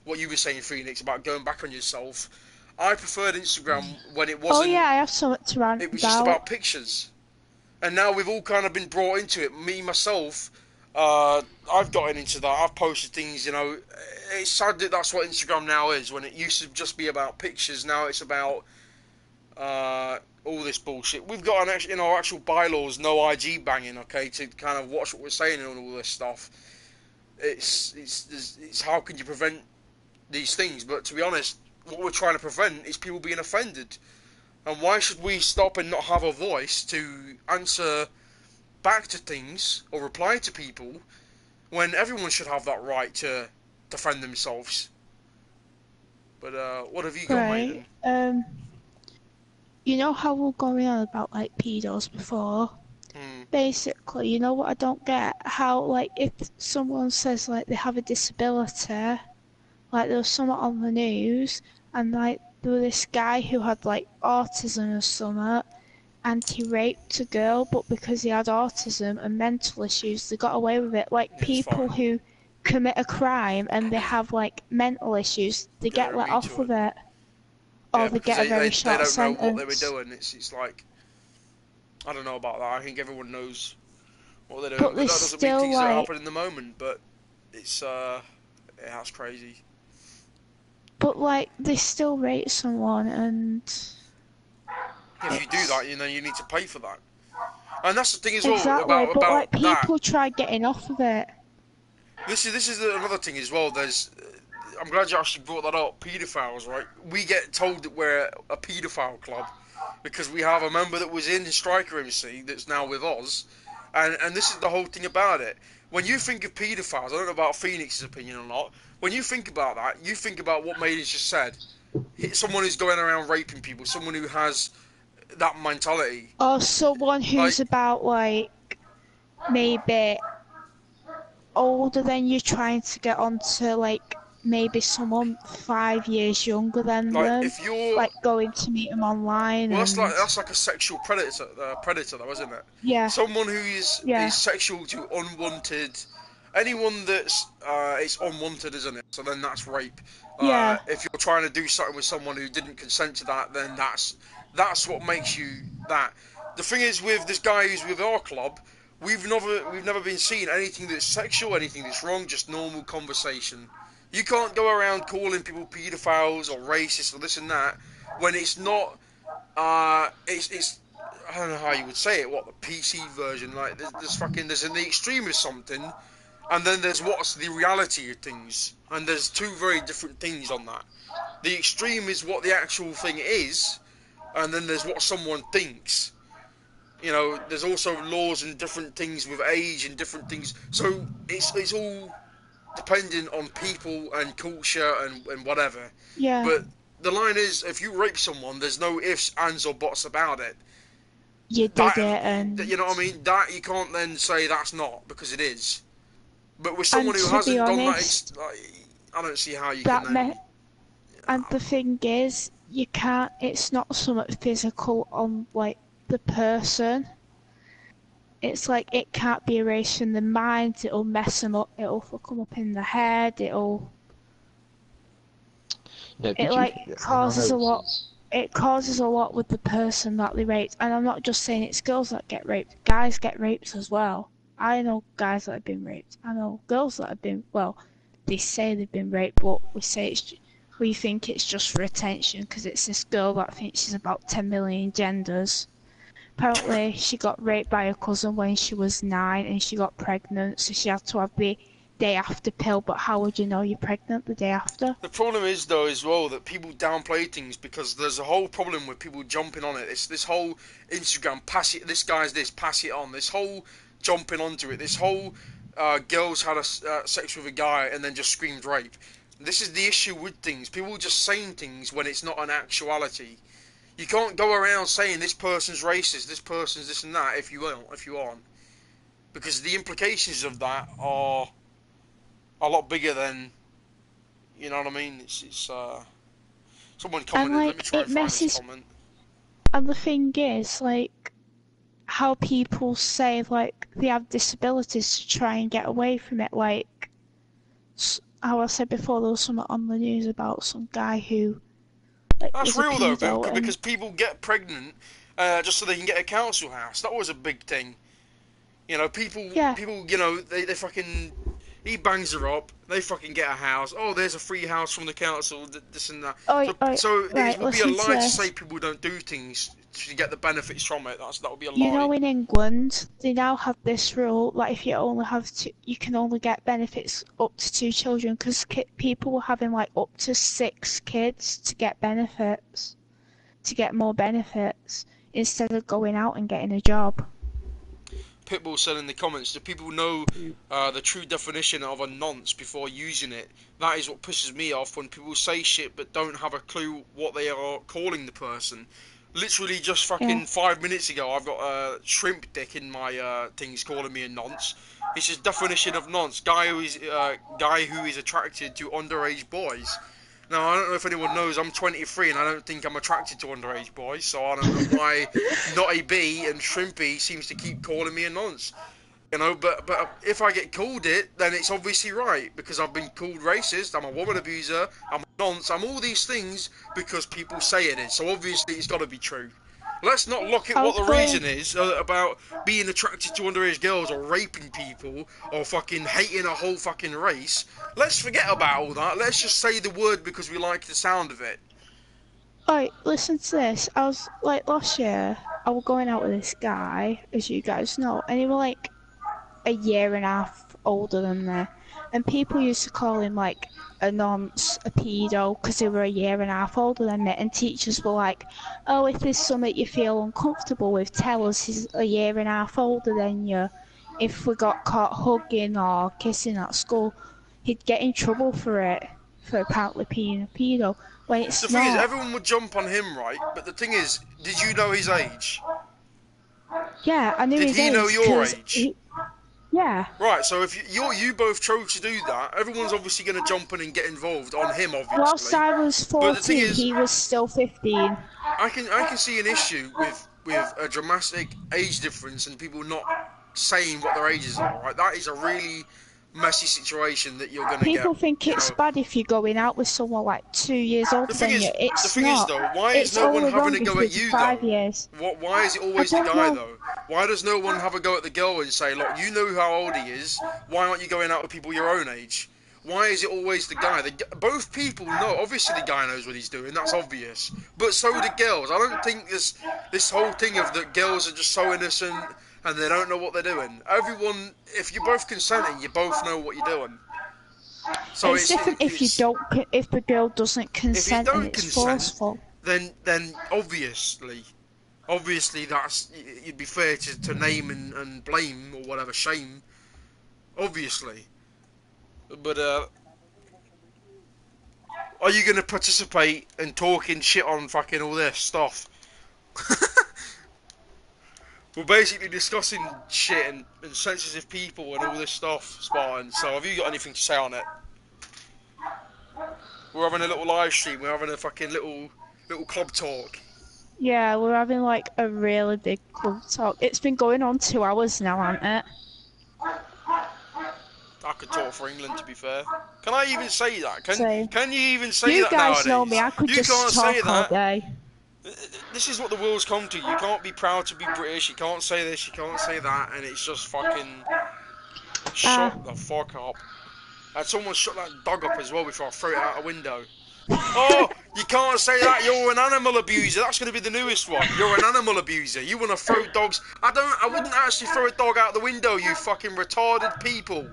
what you were saying, Phoenix, about going back on yourself. I preferred Instagram when it wasn't.
Oh yeah, I have something to rant about.
It was just about pictures, and now we've all kind of been brought into it. Me myself, I've gotten into that. I've posted things. You know, it's sad that that's what Instagram now is. When it used to just be about pictures, now it's about all this bullshit. We've got in our actual bylaws no IG banging. Okay, to kind of watch what we're saying and all this stuff. It's how can you prevent these things? But to be honest, what we're trying to prevent is people being offended. And why should we stop and not have a voice to answer back to things or reply to people when everyone should have that right to defend themselves? But what have you got, Maiden?
You know how we're going on about like pedos before? Basically, you know what I don't get? How like if someone says like they have a disability, like there was someone on the news and like there was this guy who had like autism or something and he raped a girl, but because he had autism and mental issues they got away with it. Like people who commit a crime and they have like mental issues, they get let off with it. Or they get a very short sentence. They don't know what they were
doing. It's like, I don't know about that. I think everyone knows what they're doing.
But
that doesn't mean things that happen in the moment, but it's that's crazy.
But like they still rape someone, and
if you do that, you know you need to pay for that. And that's the thing as
well
about
like people try getting off of it.
This is another thing as well. I'm glad you actually brought that up. Paedophiles, right? We get told that we're a paedophile club because we have a member that was in Striker MC that's now with us, and this is the whole thing about it. When you think of paedophiles, I don't know about Phoenix's opinion or not. When you think about that, you think about what Maiden's just said. Someone who's going around raping people, someone who has that mentality.
Or someone who's about like maybe older than you, trying to get onto like maybe someone 5 years younger than them.
If you're
like going to meet them online.
Well, that's like a sexual predator though, isn't it?
Yeah.
Someone who is sexual to unwanted. Anyone that's it's unwanted, isn't it? So then that's rape.
Yeah.
If you're trying to do something with someone who didn't consent to that, then that's That's what makes you that. The thing is with this guy who's with our club, we've never been seeing anything that's sexual, anything that's wrong, just normal conversation. You can't go around calling people paedophiles or racist or this and that when it's not. It's I don't know how you would say it. What the PC version? Like there's in the extreme of something, and then there's what's the reality of things, and there's two very different things on that. The extreme is what the actual thing is, and then there's what someone thinks. You know, there's also laws and different things with age and different things. So it's all dependent on people and culture and whatever.
Yeah.
But the line is, if you rape someone, there's no ifs, ands, or buts about it.
You did it, and
you know what I mean. That you can't then say that's not, because it is. But with someone who hasn't done that, I don't see how you can. Then...
And the thing is, you can't. It's not something physical on like the person. It's like it can't be erased from the mind. It'll mess them up. It'll fuck them up in the head. It'll.
No,
it like causes a lot. It causes a lot with the person that they raped. And I'm not just saying it's girls that get raped. Guys get raped as well. I know guys that have been raped. I know girls that have been. Well, they say they've been raped, but we think it's just for attention because it's this girl that thinks she's about 10 million genders. Apparently, she got raped by her cousin when she was 9 and she got pregnant, so she had to have the day after pill. But how would you know you're pregnant the day after?
The problem is, though, as well, that people downplay things because there's a whole problem with people jumping on it. It's this whole Instagram, pass it, this guy's this, pass it on. This whole jumping onto it. This whole girls had sex with a guy and then just screamed rape. This is the issue with things. People just saying things when it's not an actuality. You can't go around saying this person's racist, this person's this and that if you aren't. Because the implications of that are a lot bigger than, you know what I mean? It's someone commented, let me try and find this comment.
And the thing is, like, how people say, like, they have disabilities to try and get away from it, like, how I said before, there was something on the news about some guy who... Like,
that's real though, because people get pregnant just so they can get a council house. That was a big thing. You know, people, you know, they fucking... He bangs her up, they fucking get a house. Oh, there's a free house from the council, this and that. So it would be a lie to say people don't do things to get the benefits from it. That would be a lie.
You know, in England, they now have this rule, like if you only have you can only get benefits up to 2 children, because people were having like up to 6 kids to get benefits, to get more benefits, instead of going out and getting a job.
Pitbull said in the comments, do people know the true definition of a nonce before using it? That is what pisses me off, when people say shit but don't have a clue what they are calling the person. Literally just fucking 5 minutes ago, I've got a shrimp dick in my things calling me a nonce. It's just definition of nonce. Guy who is attracted to underage boys. Now, I don't know if anyone knows, I'm 23 and I don't think I'm attracted to underage boys, so I don't know why Naughty B and Shrimpy seems to keep calling me a nonce. You know, but if I get called it, then it's obviously right, because I've been called racist, I'm a woman abuser, I'm a nonce, I'm all these things because people say it is, so obviously it's got to be true. Let's not look at what the reason is about being attracted to underage girls or raping people or fucking hating a whole fucking race. Let's forget about all that. Let's just say the word because we like the sound of it.
Alright, listen to this. I was, like, last year, I was going out with this guy, as you guys know, and he was, like, a year and a half older than me. And people used to call him, like, a nonce, a pedo, because they were a year and a half older than me. And teachers were like, oh, if there's something you feel uncomfortable with, tell us he's a year and a half older than you. If we got caught hugging or kissing at school, he'd get in trouble for it, for apparently being a pedo. When it's
the thing is, everyone would jump on him, right? But the thing is, did you know his age?
Yeah, I knew his age.
Did he know your age?
Yeah.
Right, so if you both chose to do that, everyone's obviously going to jump in and get involved on him, obviously.
Whilst I was 14, is, he was still 15.
I can see an issue with a dramatic age difference and people not saying what their ages are, right? That is a really messy situation that you're gonna
People
get.
think it's bad if you're going out with someone like 2 years older than you. It's
the thing
not.
is though, why is
It's
no one
only
having a
wrong
go
if
at you
it's 5
though?
years.
Why is it always the guy
know.
though? Why does no one have a go at the girl and say, look, you know how old he is, why aren't you going out with people your own age? Why is it always the guy? Both people know, obviously the guy knows what he's doing, that's obvious. But so do girls. I don't think this whole thing of that girls are just so innocent and they don't know what they're doing. Everyone, if you're both consenting, you both know what you're doing. So
it's different if the girl doesn't consent and it's forceful.
Then obviously that's, you'd be fair to name and blame or whatever, shame, obviously. But are you going to participate in talking shit on fucking all this stuff? We're basically discussing shit and sensitive people and all this stuff, Spartan. So have you got anything to say on it? We're having a little live stream. We're having a fucking little club talk.
Yeah, we're having like a really big club talk. It's been going on 2 hours now, hasn't it?
I could talk for England, to be fair. Can I even say that? Can you even say that nowadays?
You guys know me. I could just talk all day.
This is what the world's come to. You can't be proud to be British. You can't say this. You can't say that, and it's just fucking shut the fuck up. And someone shut that dog up as well before I throw it out a window. Oh, you can't say that. You're an animal abuser. That's going to be the newest one. You're an animal abuser. You want to throw dogs? I wouldn't actually throw a dog out the window. You fucking retarded people.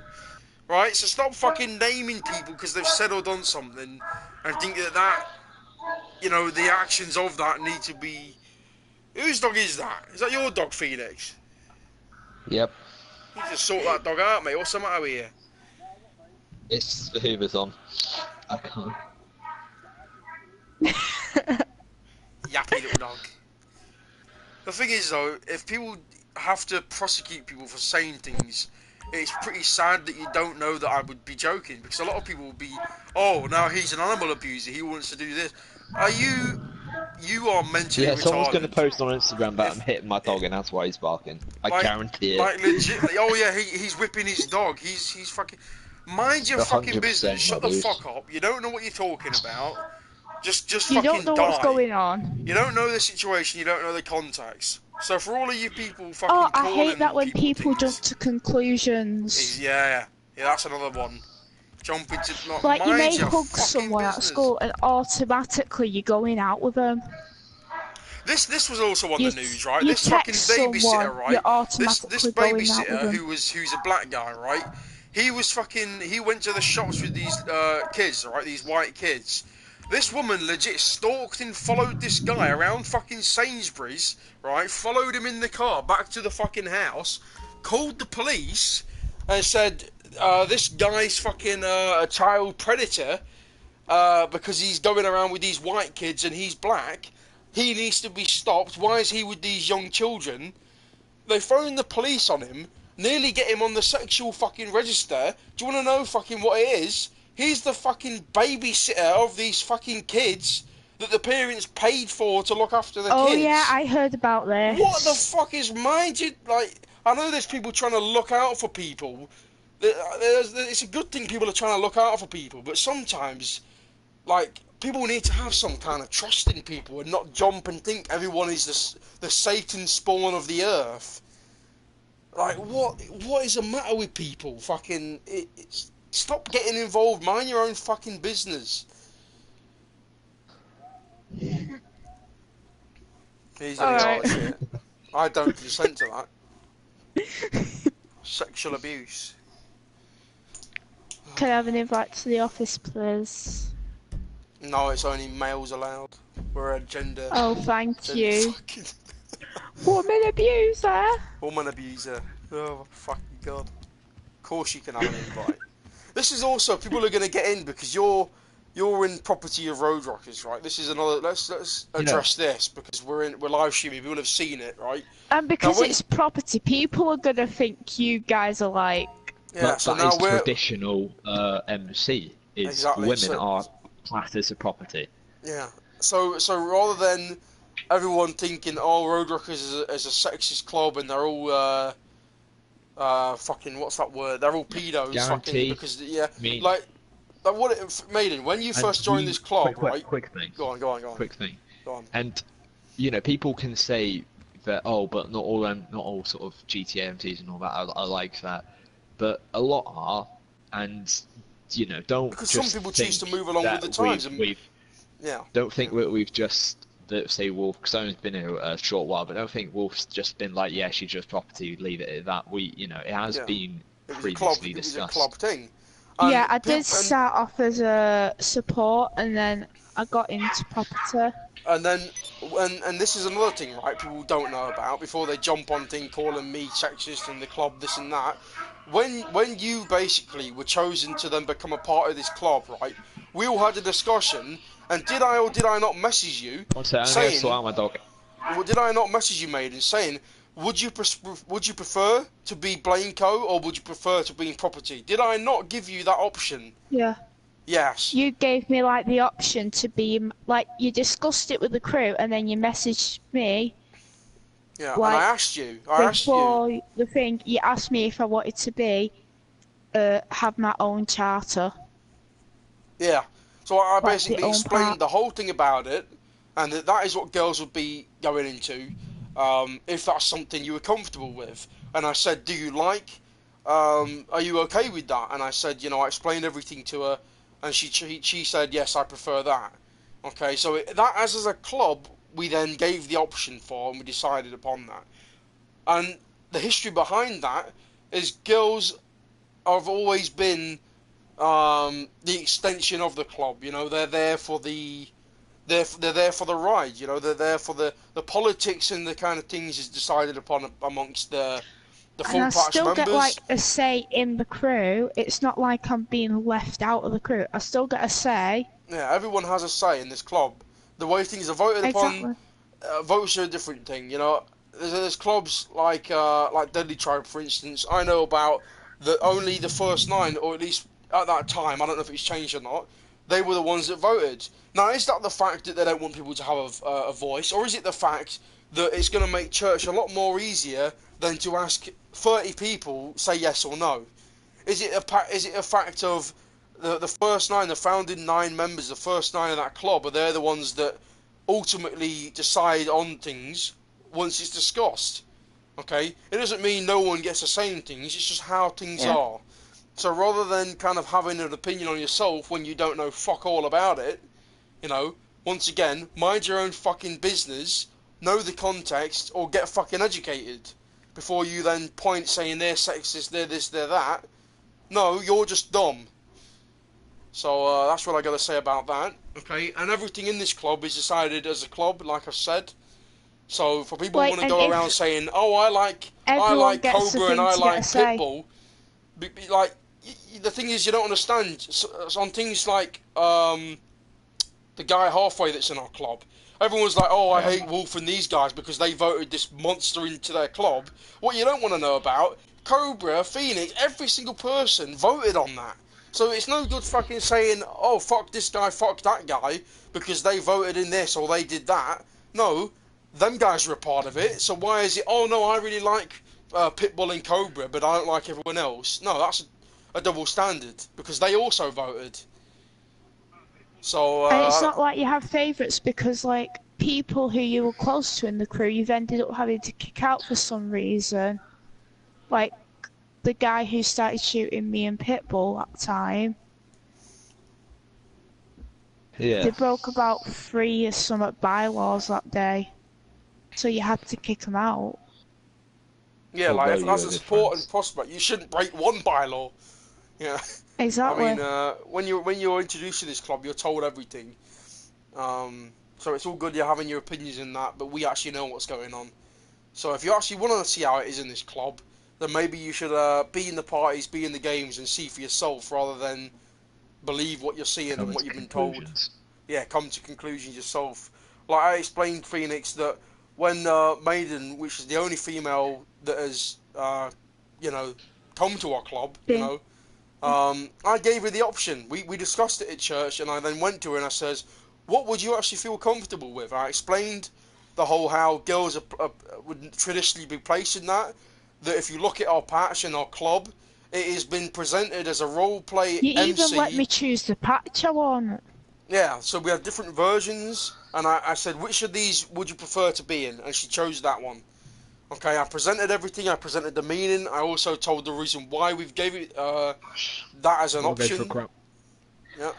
Right? So stop fucking naming people because they've said or done something, and think that you know, the actions of that need to be... Whose dog is that? Is that your dog, Phoenix?
Yep.
You need to sort that dog out, mate. What's the matter with you?
It's the Hoover's on. I can't.
Yappy little dog. The thing is, though, if people have to prosecute people for saying things, it's pretty sad that you don't know that I would be joking, because a lot of people will be, oh, now he's an animal abuser, he wants to do this. Are you are mentally retarded.
Someone's going to post on Instagram that I'm hitting my dog and that's why he's barking. I guarantee it.
Like, legitimately, oh yeah, he's whipping his dog, he's fucking... Mind your fucking business, shut the fuck up, you don't know what you're talking about. Just fucking die.
You don't know what's going on.
You don't know the situation, you don't know the context. So for all of you people fucking
I hate that when people jump to conclusions.
Yeah, that's another one. Jump into...
Like, you may hug someone at school and automatically you're going out with them.
This was also on the news, right? This fucking babysitter, right? This babysitter who's a black guy, right? He went to the shops with these kids, right? These white kids. This woman legit stalked and followed this guy around fucking Sainsbury's, right? Followed him in the car back to the fucking house, called the police, and said, this guy's fucking a child predator because he's going around with these white kids and he's black. He needs to be stopped. Why is he with these young children? They phoned the police on him, nearly get him on the sexual fucking register. Do you want to know fucking what it is? He's the fucking babysitter of these fucking kids that the parents paid for to look after the kids.
Oh yeah, I heard about this.
What the fuck is minded? Like, I know there's people trying to look out for people. It's a good thing people are trying to look out for people, but sometimes, like, people need to have some kind of trust in people and not jump and think everyone is the Satan spawn of the earth. Like, what is the matter with people? Fucking, stop getting involved. Mind your own fucking business. He's
Alright.
shit. I don't consent to that. Sexual abuse.
Can I have an invite to the office, please?
No, it's only males allowed. We're a gender...
Oh, thank you. Woman abuser!
Woman abuser. Oh, fucking God. Of course you can have an invite. This is also... People are going to get in because you're in property of Road Rockers, right? This is another... Let's address this because we're live streaming. People have seen it, right?
And because it's property, people are going to think you guys are like...
Yeah, so that is traditional MC. Women are classed as a property.
Yeah. So rather than everyone thinking, oh, Road Rockers is a sexist club and they're all fucking, what's that word? They're all pedos, fucking,
Guarantee.
because, yeah,
Me.
like what it, Maiden, when you first joined this club, right?
Quick thing.
Go on.
Quick thing.
Go on.
And people can say that, oh, but not all sort of GTA MTs and all that are like that, but a lot are, and don't
because
just
some people choose to move along with the times,
don't think that we've just say Wolf, because I've only been here a short while, but don't think Wolf's just been like, yeah, she's just property, leave it at that. It has been previously discussed.
It was a club thing.
Yeah, I did start off as a support, and then I got into property.
And then, and this is another thing, right? People don't know about before they jump on thing calling me sexist and the club this and that. When you basically were chosen to then become a part of this club, right? We all had a discussion, and did I or did I not message you saying?
Sort out my dog.
Did I not message you, Maiden, saying, would you prefer to be Blanco or would you prefer to be in property? Did I not give you that option?
Yeah.
Yes.
You gave me like the option to be like, you discussed it with the crew and then you messaged me.
Yeah,
like,
and I asked you.
Before the thing, you asked me if I wanted to be have my own charter.
Yeah. So I
like
basically explained the whole thing about it, and that is what girls would be going into, if that's something you were comfortable with. And I said, do you like? Are you okay with that? And I said, I explained everything to her. And she said, yes, I prefer that. Okay, so that as a club, we then gave the option for, and we decided upon that. And the history behind that is girls have always been the extension of the club. They're there for they're there for the ride. They're there for the politics and the kind of things is decided upon amongst the full patch members.
And I still get like a say in the crew. It's not like I'm being left out of the crew. I still get a say.
Yeah, everyone has a say in this club. The way things are voted upon, votes are a different thing. There's clubs like Deadly Tribe, for instance. I know about only the first 9, or at least at that time. I don't know if it's changed or not. They were the ones that voted. Now, is that the fact that they don't want people to have a voice, or is it the fact that it's going to make church a lot more easier than to ask 30 people say yes or no? Is it a fact of the first 9, the founding 9 members, the first 9 of that club, are they the ones that ultimately decide on things once it's discussed? Okay, it doesn't mean no one gets to say things. It's just how things are. So rather than kind of having an opinion on yourself when you don't know fuck all about it, once again, mind your own fucking business, know the context, or get fucking educated before you then point saying they're sexist, they're this, they're that. No, you're just dumb. So that's what I got to say about that. Okay, and everything in this club is decided as a club, like I said. So for people who want to go around saying, "Oh, I like Cobra and I like Pitbull," like the thing is, you don't understand. So on things like the guy halfway that's in our club, everyone's like, "Oh, I hate Wolf and these guys because they voted this monster into their club." What you don't want to know about, Cobra, Phoenix, every single person voted on that. So it's no good fucking saying, "Oh, fuck this guy, fuck that guy," because they voted in this or they did that. No, them guys are a part of it. So why is it, "Oh no, I really like Pitbull and Cobra, but I don't like everyone else"? No, that's a double standard because they also voted. So
and it's not like you have favourites because like people who you were close to in the crew, you've ended up having to kick out for some reason. Like the guy who started shooting me and Pitbull that time.
Yeah.
They broke about 3 or something bylaws that day, so you had to kick them out.
Yeah, like if that's a support and prospect, you shouldn't break one bylaw. Yeah.
Exactly.
I mean, when you're introduced to this club, you're told everything. So it's all good you're having your opinions in that, but we actually know what's going on. So if you actually want to see how it is in this club, then maybe you should be in the parties, be in the games, and see for yourself rather than believe what you're seeing and what you've been told. Yeah, come to conclusions yourself. Like I explained, Phoenix, that when Maiden, which is the only female that has, come to our club, I gave her the option. We discussed it at church, and I then went to her and I says, "What would you actually feel comfortable with?" I explained the whole how girls would traditionally be placed in that. that if you look at our patch and our club, it has been presented as a roleplay
You
MC.
even let me choose the patch I want.
Yeah, so we have different versions, and I said, which of these would you prefer to be in? And she chose that one. Okay, I presented everything, I presented the meaning, I also told the reason why we've gave it that as an option. Yeah.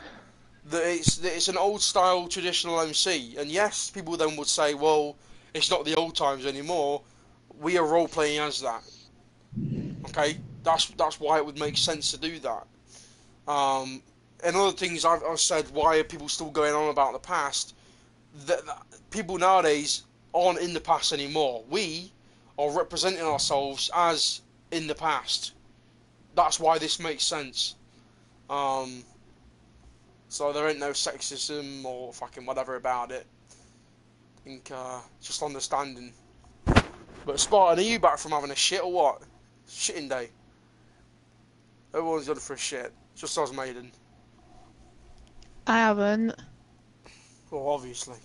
That it's an old style traditional MC, and yes, people then would say, well, it's not the old times anymore. We are role playing as that. Okay, that's why it would make sense to do that. And other things I've said, why are people still going on about the past? That people nowadays aren't in the past anymore. We are representing ourselves as in the past. That's why this makes sense. So there ain't no sexism or fucking whatever about it. I think just understanding. But Spartan, are you back from having a shit or what? Shitting day. Everyone's done for a shit. Just us, Maiden.
I haven't.
Well, obviously.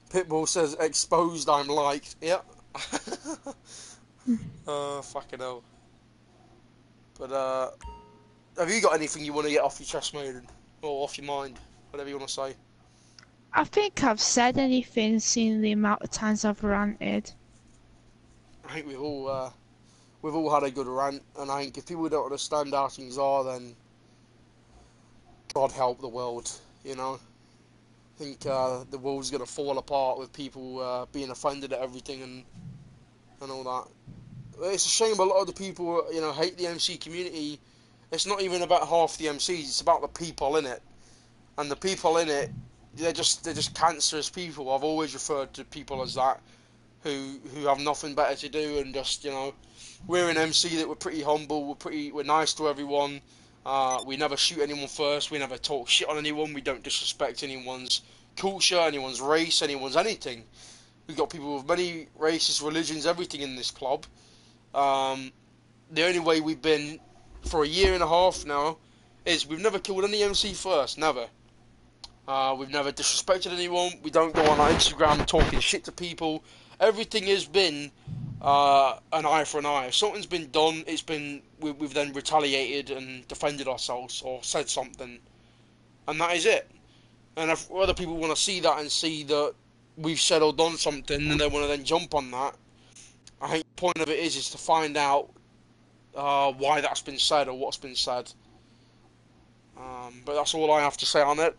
Pitbull says, exposed, I'm liked. Yep. Fucking hell. But, have you got anything you want to get off your chest, Maiden? Or off your mind? Whatever you want to say.
I think I've said anything, seeing the amount of times I've ranted.
I think we've all had a good rant, and I think if people don't understand how things are, then God help the world, you know. I think the world's going to fall apart with people being offended at everything and all that. It's a shame a lot of the people, you know, hate the MC community. It's not even about half the MCs, it's about the people in it. And the people in it, they're just cancerous people. I've always referred to people as that, who have nothing better to do, and just, you know, we're an MC that we're pretty humble, we're nice to everyone. We never shoot anyone first, we never talk shit on anyone, we don't disrespect anyone's culture, anyone's race, anyone's anything. We've got people with many races, religions, everything in this club. The only way we've been for a year and a half now is we've never killed any MC first, never. We've never disrespected anyone, we don't go on our Instagram talking shit to people. Everything has been an eye for an eye. If something's been done, we've then retaliated and defended ourselves or said something, and that is it. And if other people want to see that and see that we've said or done something, and they want to then jump on that, I think the point of it is to find out why that's been said or what's been said. But that's all I have to say on it.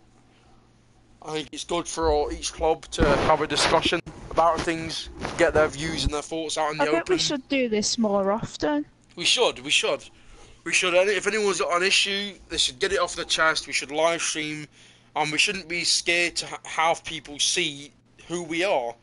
I think it's good for each club to have a discussion about things, get their views and their thoughts out in the open.
I think we should do this more often.
We should. If anyone's got an issue, they should get it off their chest. We should live stream, and we shouldn't be scared to have people see who we are.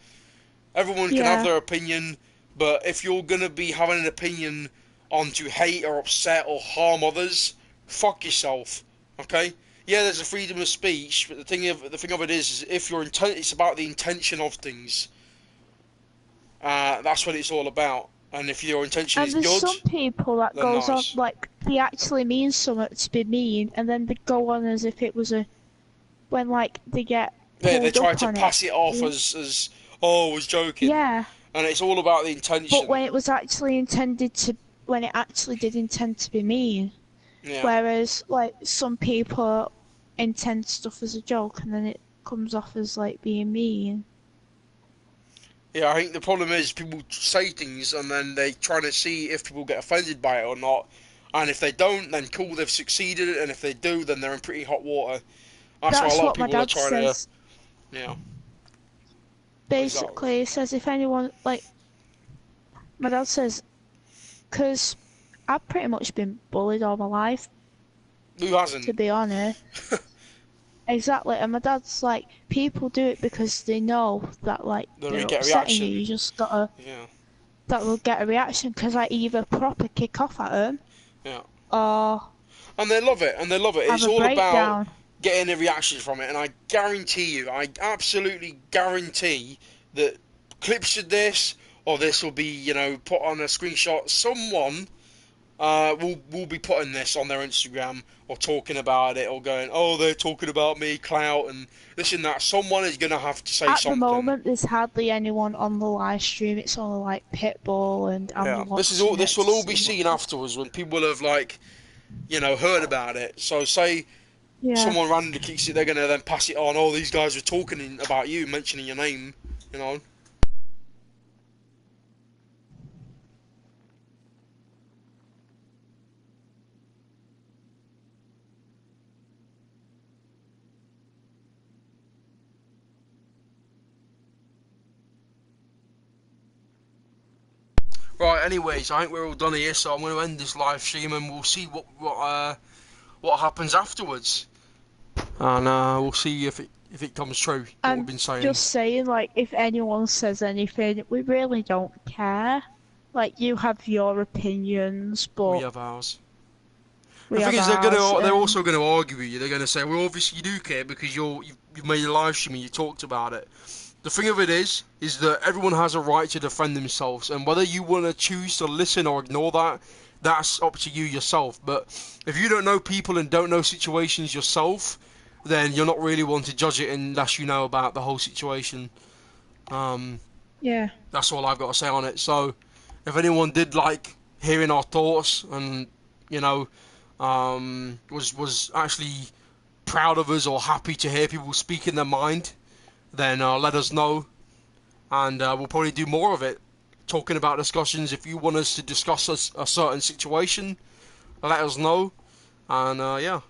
Everyone can have their opinion, but if you're gonna be having an opinion on to hate or upset or harm others, fuck yourself. Okay? Yeah, there's a freedom of speech, but the thing of it is if your intent, it's about the intention of things. That's what it's all about. And if your intention is good,
and there's some people that goes
nice.
on, like, they actually mean something to be mean, and then they go on as if it was when, like, they get pulled
they try
up
to
on
pass it off as, oh, I was joking.
Yeah.
And it's all about the intention.
But when it was actually when it actually did intend to be mean.
Yeah.
Whereas, like, some people intend stuff as a joke, and then it comes off as, like, being mean.
Yeah, I think the problem is people say things and then they try to see if people get offended by it or not. And if they don't, then cool, they've succeeded. And if they do, then they're in pretty hot water. That's why a lot of people are trying to... Yeah.
Basically, it says if anyone, like... My dad says... Because I've pretty much been bullied all my life.
Who hasn't?
To be honest. Exactly, and my dad's like, people do it because they know that, like, they're upsetting you. You just gotta, that will get a reaction, because I either proper kick off at them, or
and they love it, It's all about getting a reaction from it, and I guarantee you, I absolutely guarantee that clips of this, or this will be, you know, put on a screenshot. Someone will be putting this on their Instagram or talking about it or going, oh, they're talking about me, clout, and this and that. Someone is going to have to say something.
At the moment, there's hardly anyone on the live stream. It's only like Pitbull and
yeah. This will all be seen afterwards when people have like, you know, heard about it. So say someone randomly kicks it, they're going to then pass it on. Oh, these guys are talking about you, mentioning your name, you know. Right, anyways, I think we're all done here, so I'm going to end this live stream and we'll see what happens afterwards. And we'll see if it comes true, what we've been saying.
Just saying, like, if anyone says anything, we really don't care. Like, you have your opinions, but...
We have ours. The thing is, they're also going to argue with you. They're going to say, well, obviously you do care because you've made a live stream and you talked about it. The thing of it is that everyone has a right to defend themselves, and whether you want to choose to listen or ignore that, that's up to you yourself. But if you don't know people and don't know situations yourself, then you're not really one to judge it unless you know about the whole situation.
Yeah.
That's all I've got to say on it. So, if anyone did like hearing our thoughts and, you know, was actually proud of us or happy to hear people speaking their mind, then let us know, and we'll probably do more of it, talking about discussions. If you want us to discuss a certain situation, let us know, and yeah.